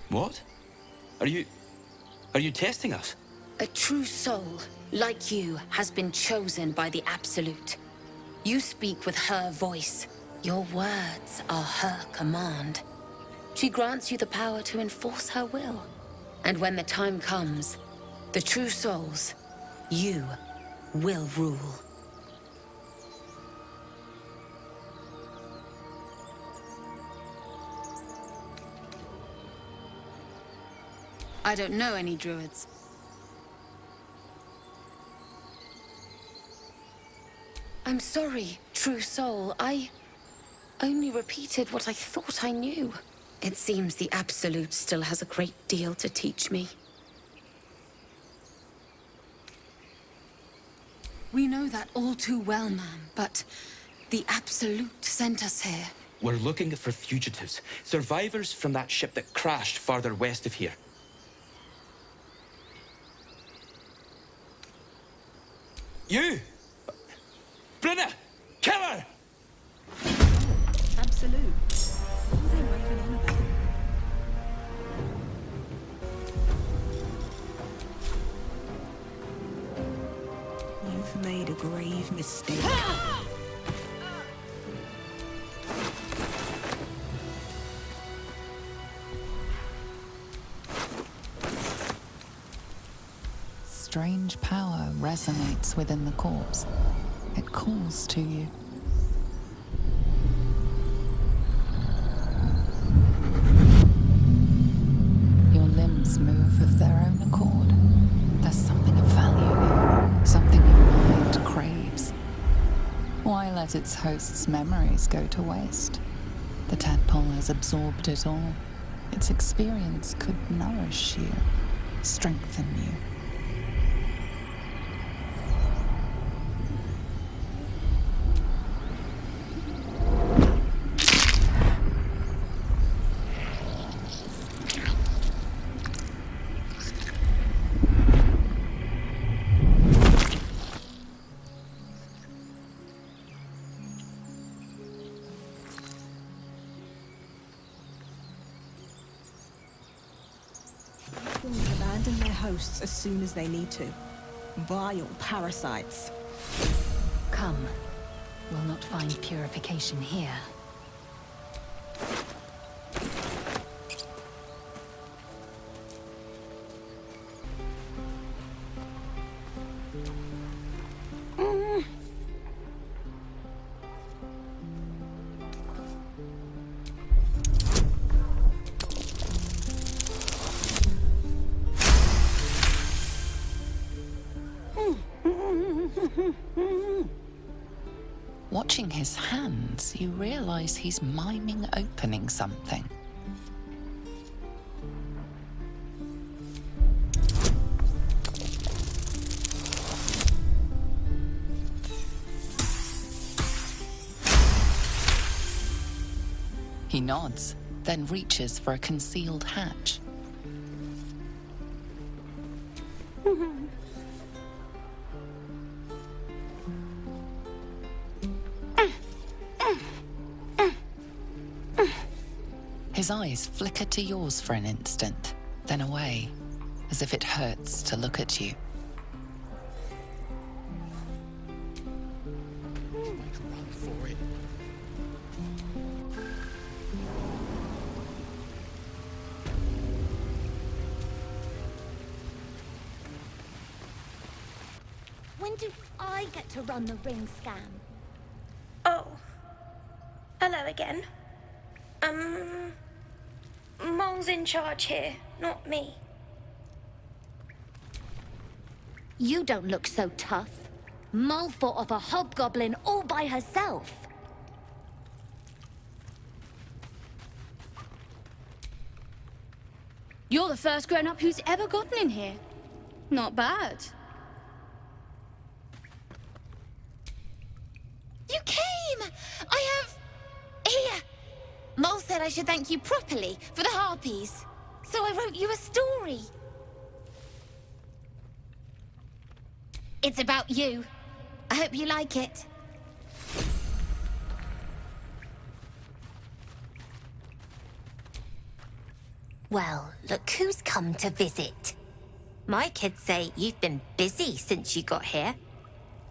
What? Are you testing us? A true soul, like you, has been chosen by the Absolute. You speak with her voice. Your words are her command. She grants you the power to enforce her will. And when the time comes, the true souls, you will rule. I don't know any druids. I'm sorry, true soul. I only repeated what I thought I knew. It seems the Absolute still has a great deal to teach me. We know that all too well, ma'am, but the Absolute sent us here. We're looking for fugitives. Survivors from that ship that crashed farther west of here. You! Brynna! Kill her! Absolute. What are they raving on about? You've made a grave mistake. Strange power resonates within the corpse. It calls to you. Your limbs move of their own accord. There's something of value here, something your mind craves. Why let its host's memories go to waste? The tadpole has absorbed it all. Its experience could nourish you, strengthen you. things abandon their hosts as soon as they need to. Vile parasites. Come. We'll not find purification here. Watching his hands, you realize he's miming opening something. He nods, then reaches for a concealed hatch. His eyes flicker to yours for an instant, then away, as if it hurts to look at you. When do I get to run the ring scam? Oh. Hello again. Mole's in charge here, not me. You don't look so tough. Mole fought off a hobgoblin all by herself. You're the first grown-up who's ever gotten in here. Not bad. You came! I have... Here! Mole said I should thank you properly for the harpies. So I wrote you a story. It's about you. I hope you like it. Well, look who's come to visit. My kids say you've been busy since you got here.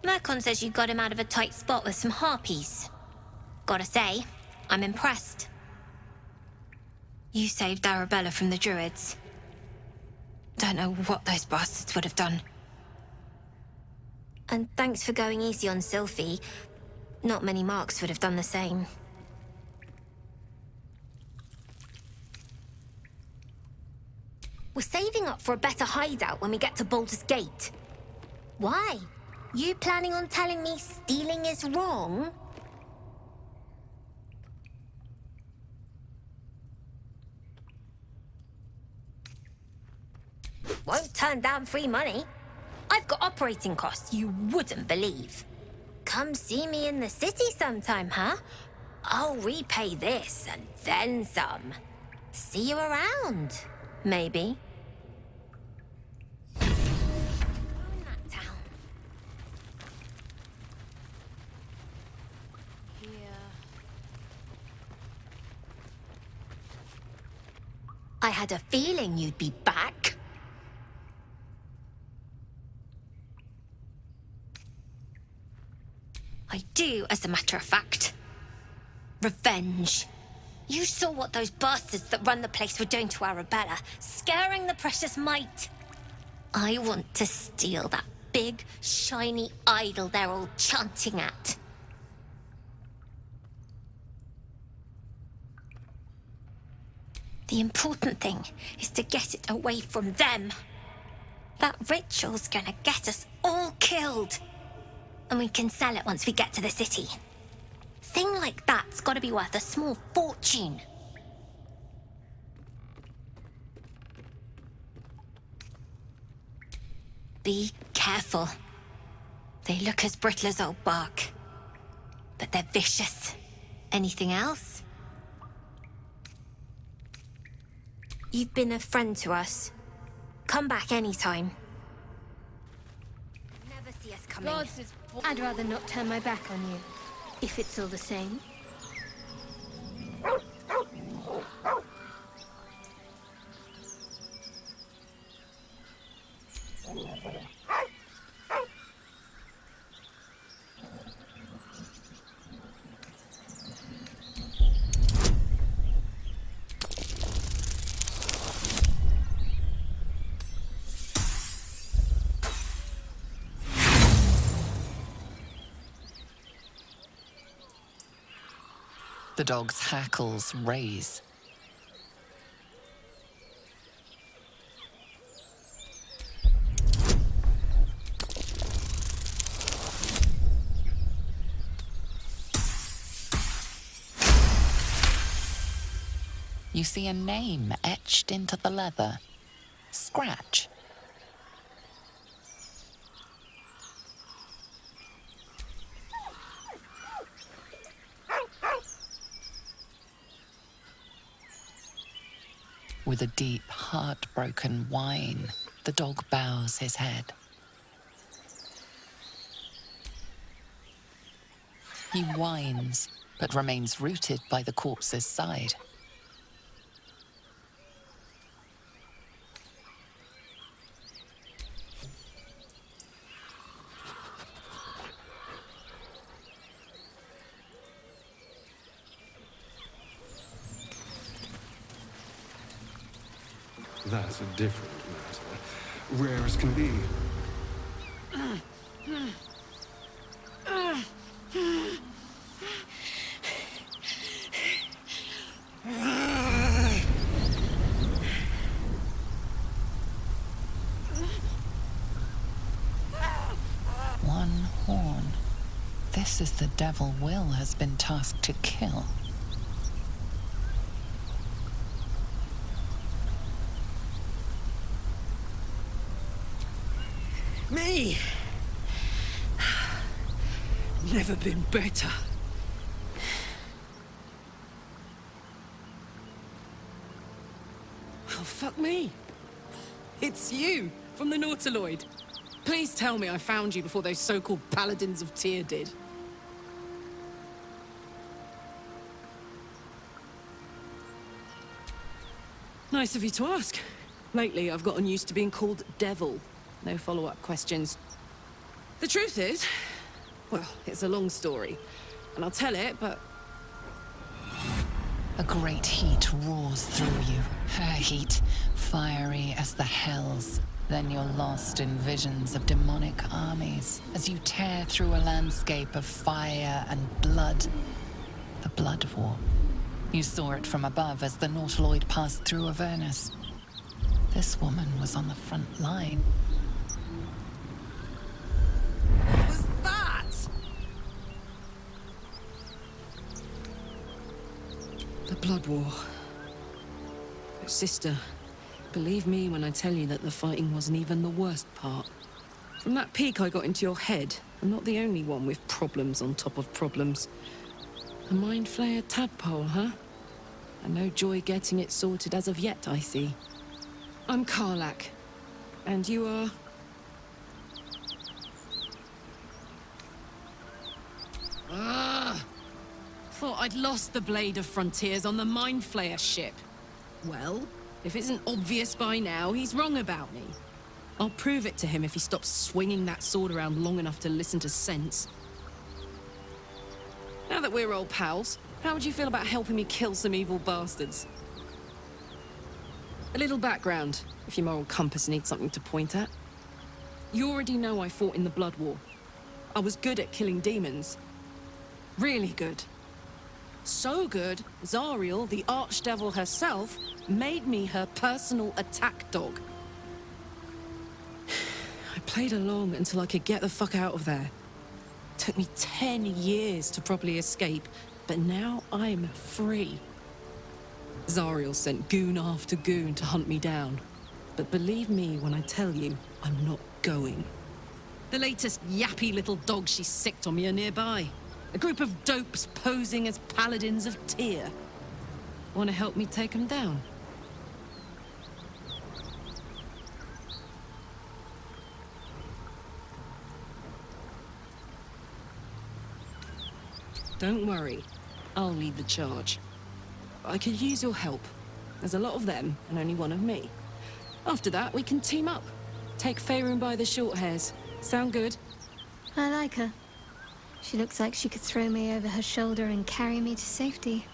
Mercon says you got him out of a tight spot with some harpies. Gotta say, I'm impressed. You saved Arabella from the druids. Don't know what those bastards would have done. And thanks for going easy on Sylphie. Not many marks would have done the same. We're saving up for a better hideout when we get to Baldur's Gate. Why? You planning on telling me stealing is wrong? Won't turn down free money. I've got operating costs you wouldn't believe. Come see me in the city sometime, huh? I'll repay this and then some. See you around, maybe. I had a feeling you'd be back. I do, as a matter of fact. Revenge. You saw what those bastards that run the place were doing to Arabella, scaring the precious mite. I want to steal that big, shiny idol they're all chanting at. The important thing is to get it away from them. That ritual's gonna get us all killed. And we can sell it once we get to the city. Thing like that's gotta be worth a small fortune. Be careful. They look as brittle as old bark. But they're vicious. Anything else? You've been a friend to us. Come back anytime. Never see us coming. Gods, I'd rather not turn my back on you, if it's all the same. The dog's hackles raise. You see a name etched into the leather. Scratch. With a deep, heartbroken whine, the dog bows his head. He whines, but remains rooted by the corpse's side. That's a different matter. Rare as can be. One horn. This is the devil Will has been tasked to kill. Me! Never been better. Well, fuck me. It's you, from the Nautiloid. Please tell me I found you before those so-called Paladins of Tyr did. Nice of you to ask. Lately, I've gotten used to being called Devil. No follow-up questions. The truth is, well, it's a long story, and I'll tell it, but... A great heat roars through you. Her heat, fiery as the hells. Then you're lost in visions of demonic armies as you tear through a landscape of fire and blood. The Blood War. You saw it from above as the Nautiloid passed through Avernus. This woman was on the front line. What was that? The Blood War. Sister, believe me when I tell you that the fighting wasn't even the worst part. From that peak I got into your head, I'm not the only one with problems on top of problems. A mind flayer tadpole, huh? And no joy getting it sorted as of yet, I see. I'm Karlak. And you are... Thought I'd lost the Blade of Frontiers on the Mind Flayer ship. Well, if it isn't obvious by now, he's wrong about me. I'll prove it to him if he stops swinging that sword around long enough to listen to sense. Now that we're old pals, how would you feel about helping me kill some evil bastards? A little background, if your moral compass needs something to point at. You already know I fought in the Blood War. I was good at killing demons. Really good. So good, Zariel, the Archdevil herself, made me her personal attack dog. I played along until I could get the fuck out of there. Took me 10 years to properly escape, but now I'm free. Zariel sent goon after goon to hunt me down. But believe me when I tell you, I'm not going. The latest yappy little dogs she sicked on me are nearby. A group of dopes posing as Paladins of Tyr. Want to help me take them down? Don't worry, I'll lead the charge. I could use your help. There's a lot of them, and only one of me. After that, we can team up. Take Faerun by the short hairs. Sound good? I like her. She looks like she could throw me over her shoulder and carry me to safety.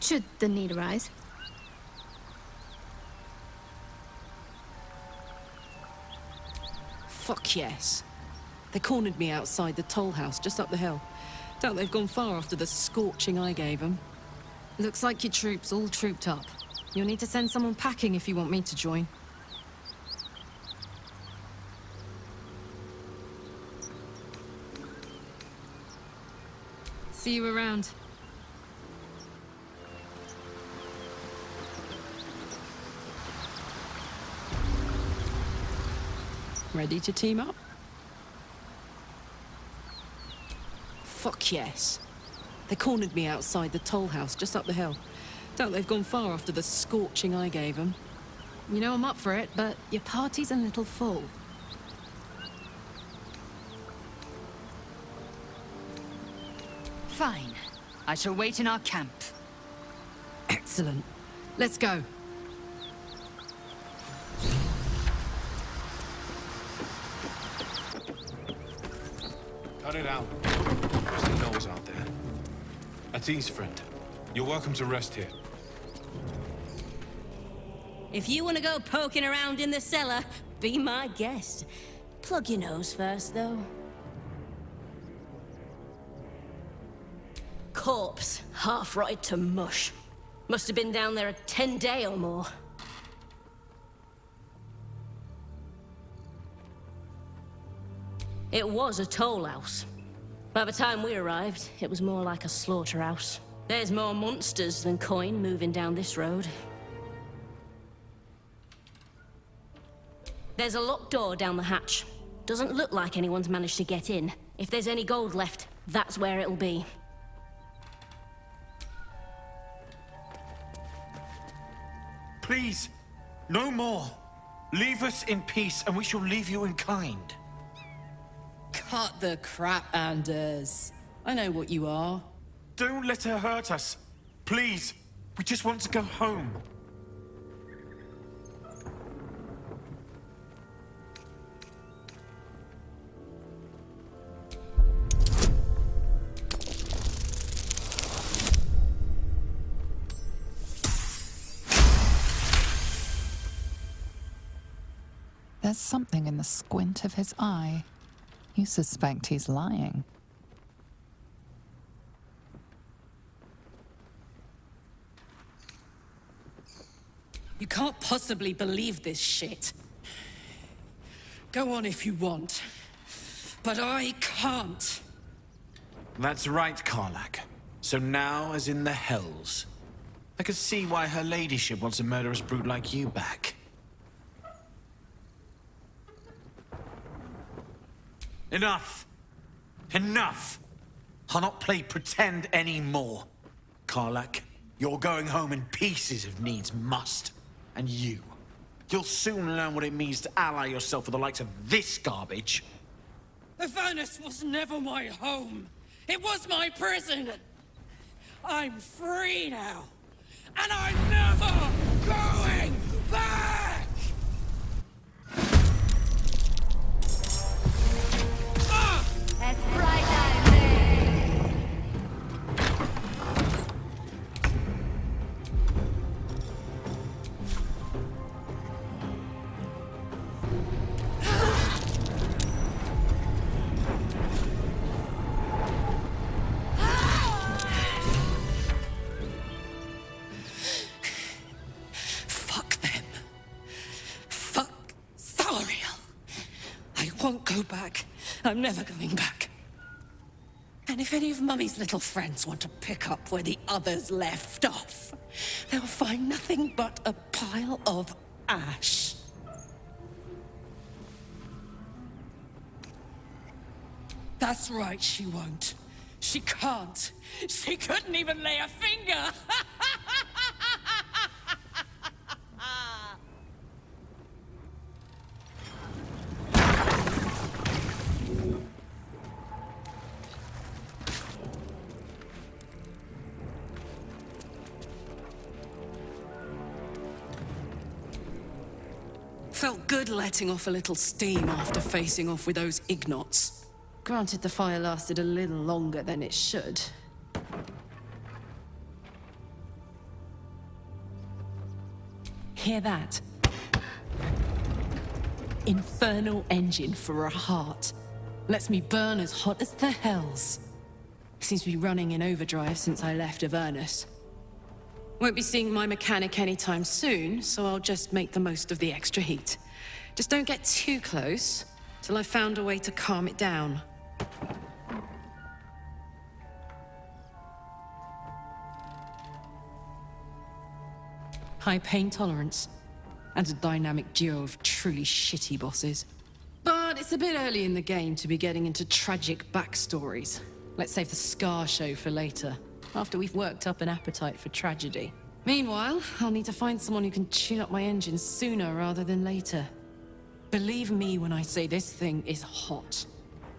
Should the need arise. Fuck yes. They cornered me outside the toll house just up the hill. Doubt they've gone far after the scorching I gave them. Looks like your troops all trooped up. You'll need to send someone packing if you want me to join. See you around. Ready to team up? Fuck yes. They cornered me outside the toll house just up the hill. Doubt they've gone far after the scorching I gave them. You know I'm up for it, but your party's a little full. Fine. I shall wait in our camp. Excellent. Let's go. Cut it out. There's no nose out there. At ease, friend. You're welcome to rest here. If you want to go poking around in the cellar, be my guest. Plug your nose first, though. Corpse, half rotted to mush. Must have been down there a 10-day or more. It was a toll house. By the time we arrived, it was more like a slaughterhouse. There's more monsters than coin moving down this road. There's a locked door down the hatch. Doesn't look like anyone's managed to get in. If there's any gold left, that's where it'll be. Please, no more. Leave us in peace, and we shall leave you in kind. Cut the crap, Anders. I know what you are. Don't let her hurt us. Please, we just want to go home. There's something in the squint of his eye. You suspect he's lying. You can't possibly believe this shit. Go on if you want. But I can't. That's right, Karlak. So now, as in the Hells, I can see why her ladyship wants a murderous brute like you back. Enough! Enough! I'll not play pretend anymore. Karlak, you're going home in pieces if needs must. And you'll soon learn what it means to ally yourself with the likes of this garbage. Avernus was never my home. It was my prison. I'm free now. And I'm never going back! It's Friday. Fuck them. Fuck Zariel. I won't go back. I'm never going back. And if any of Mummy's little friends want to pick up where the others left off, they'll find nothing but a pile of ash. That's right, she won't. She can't. She couldn't even lay a finger. Felt good letting off a little steam after facing off with those ignots. Granted, the fire lasted a little longer than it should. Hear that? Infernal engine for a heart. Lets me burn as hot as the hells. Seems to be running in overdrive since I left Avernus. Won't be seeing my mechanic anytime soon, so I'll just make the most of the extra heat. Just don't get too close till I've found a way to calm it down. High pain tolerance, and a dynamic duo of truly shitty bosses. But it's a bit early in the game to be getting into tragic backstories. Let's save the Scar show for later, after we've worked up an appetite for tragedy. Meanwhile, I'll need to find someone who can tune up my engine sooner rather than later. Believe me when I say this thing is hot.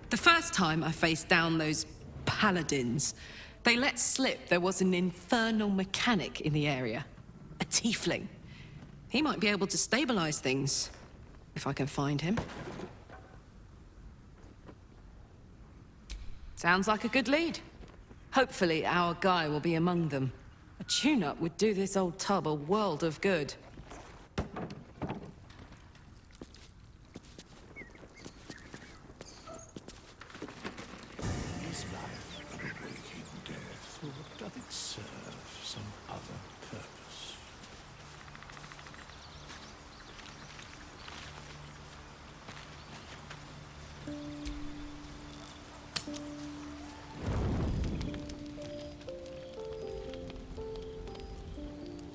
The first time I faced down those paladins, they let slip there was an infernal mechanic in the area. A tiefling. He might be able to stabilize things, if I can find him. Sounds like a good lead. Hopefully our guy will be among them. A tune-up would do this old tub a world of good. Is life a waking death, or doth it serve some other purpose?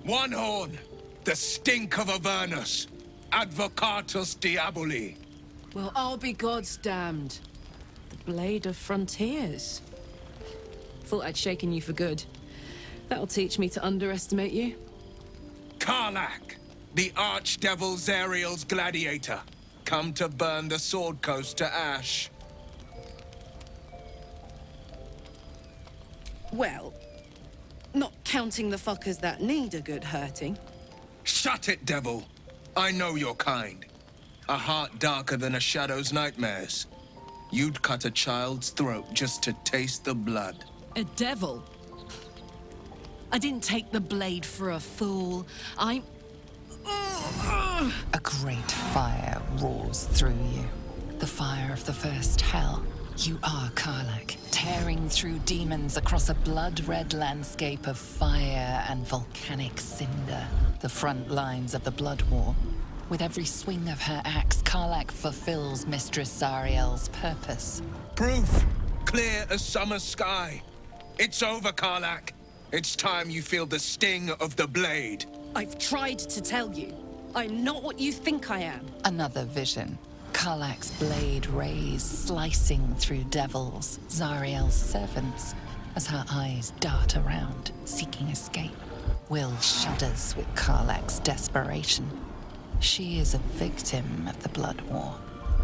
One horn, the stink of Avernus, Advocatus Diaboli. Well, I'll be God's damned. The Blade of Frontiers. Thought I'd shaken you for good. That'll teach me to underestimate you. Karlach, the Archdevil Zariel's gladiator, come to burn the Sword Coast to ash. Well, not counting the fuckers that need a good hurting. Shut it, devil. I know your kind. A heart darker than a shadow's nightmares. You'd cut a child's throat just to taste the blood. A devil? I didn't take the blade for a fool. I'm... A great fire roars through you. The fire of the first hell. You are Karlach, tearing through demons across a blood-red landscape of fire and volcanic cinder. The front lines of the Blood War. With every swing of her axe, Karlach fulfills Mistress Zariel's purpose. Proof! Clear as summer sky. It's over, Karlach. It's time you feel the sting of the blade. I've tried to tell you. I'm not what you think I am. Another vision. Karlach's blade rays slicing through devils, Zariel's servants, as her eyes dart around, seeking escape. Will shudders with Karlach's desperation. She is a victim of the Blood War,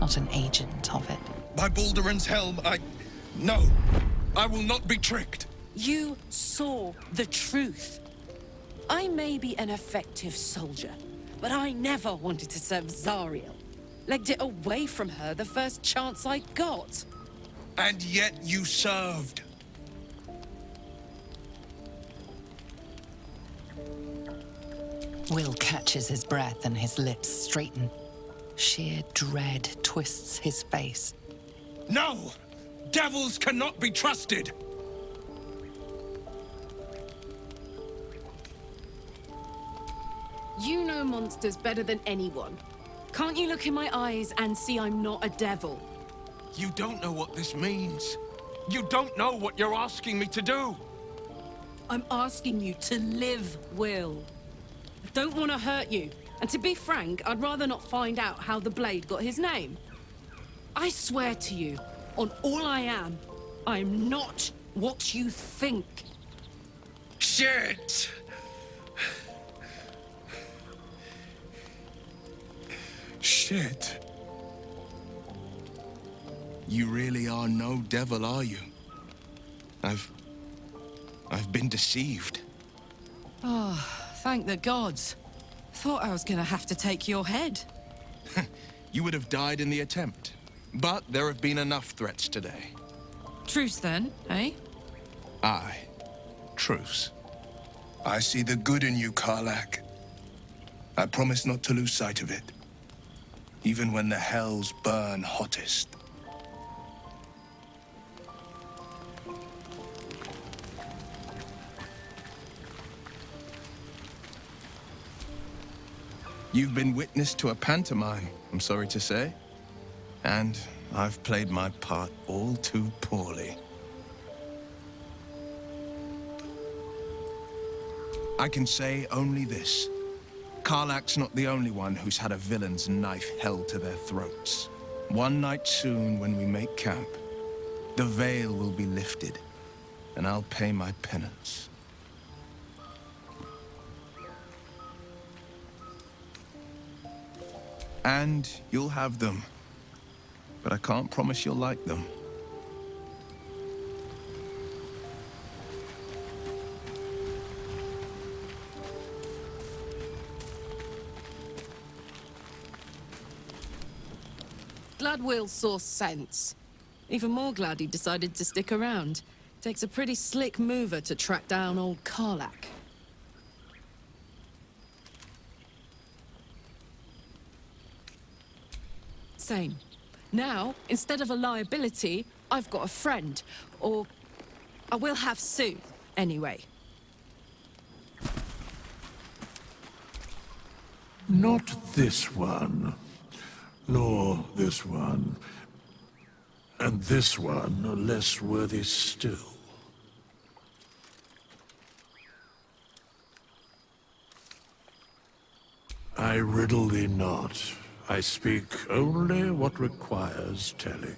not an agent of it. By Balduran's helm, No! I will not be tricked! You saw the truth. I may be an effective soldier, but I never wanted to serve Zariel. Legged it away from her the first chance I got. And yet you served. Will catches his breath and his lips straighten. Sheer dread twists his face. No! Devils cannot be trusted! You know monsters better than anyone. Can't you look in my eyes and see I'm not a devil? You don't know what this means. You don't know what you're asking me to do. I'm asking you to live, Will. I don't want to hurt you. And to be frank, I'd rather not find out how the Blade got his name. I swear to you, on all I am, I'm not what you think. Shit! Shit. You really are no devil, are you? I've been deceived. Oh, thank the gods. Thought I was gonna have to take your head. You would have died in the attempt. But there have been enough threats today. Truce then, eh? Aye. Truce. I see the good in you, Karlach. I promise not to lose sight of it. Even when the hells burn hottest. You've been witness to a pantomime, I'm sorry to say. And I've played my part all too poorly. I can say only this. Karlach's not the only one who's had a villain's knife held to their throats. One night soon, when we make camp, the veil will be lifted, and I'll pay my penance. And you'll have them, but I can't promise you'll like them. Glad Will saw sense. Even more glad he decided to stick around. Takes a pretty slick mover to track down old Karlach. Same. Now, instead of a liability, I've got a friend. Or I will have soon, anyway. Not this one. Nor this one. And this one are less worthy still. I riddle thee not. I speak only what requires telling.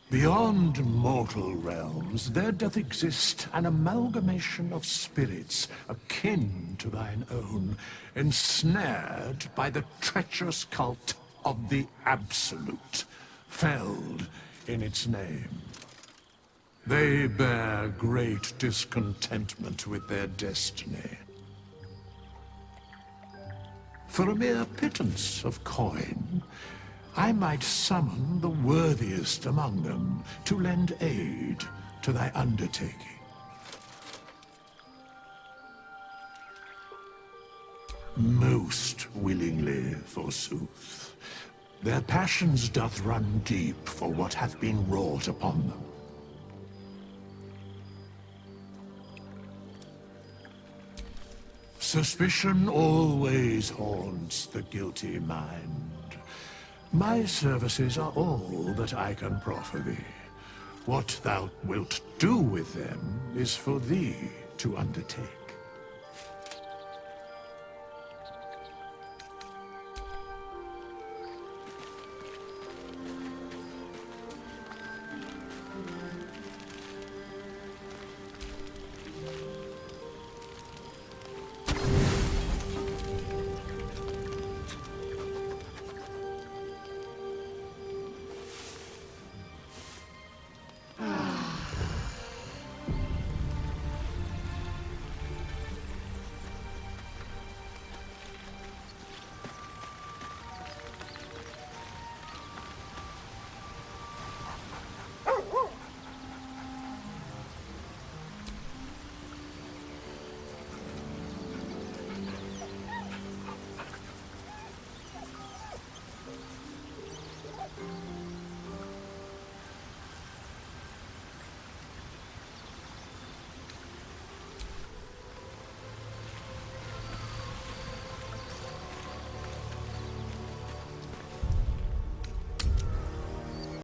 Beyond mortal realms, there doth exist an amalgamation of spirits akin to thine own, ensnared by the treacherous cult of the Absolute, felled in its name. They bear great discontentment with their destiny. For a mere pittance of coin, I might summon the worthiest among them to lend aid to thy undertaking. Most willingly, forsooth. Their passions doth run deep for what hath been wrought upon them. Suspicion always haunts the guilty mind. My services are all that I can proffer thee. What thou wilt do with them is for thee to undertake.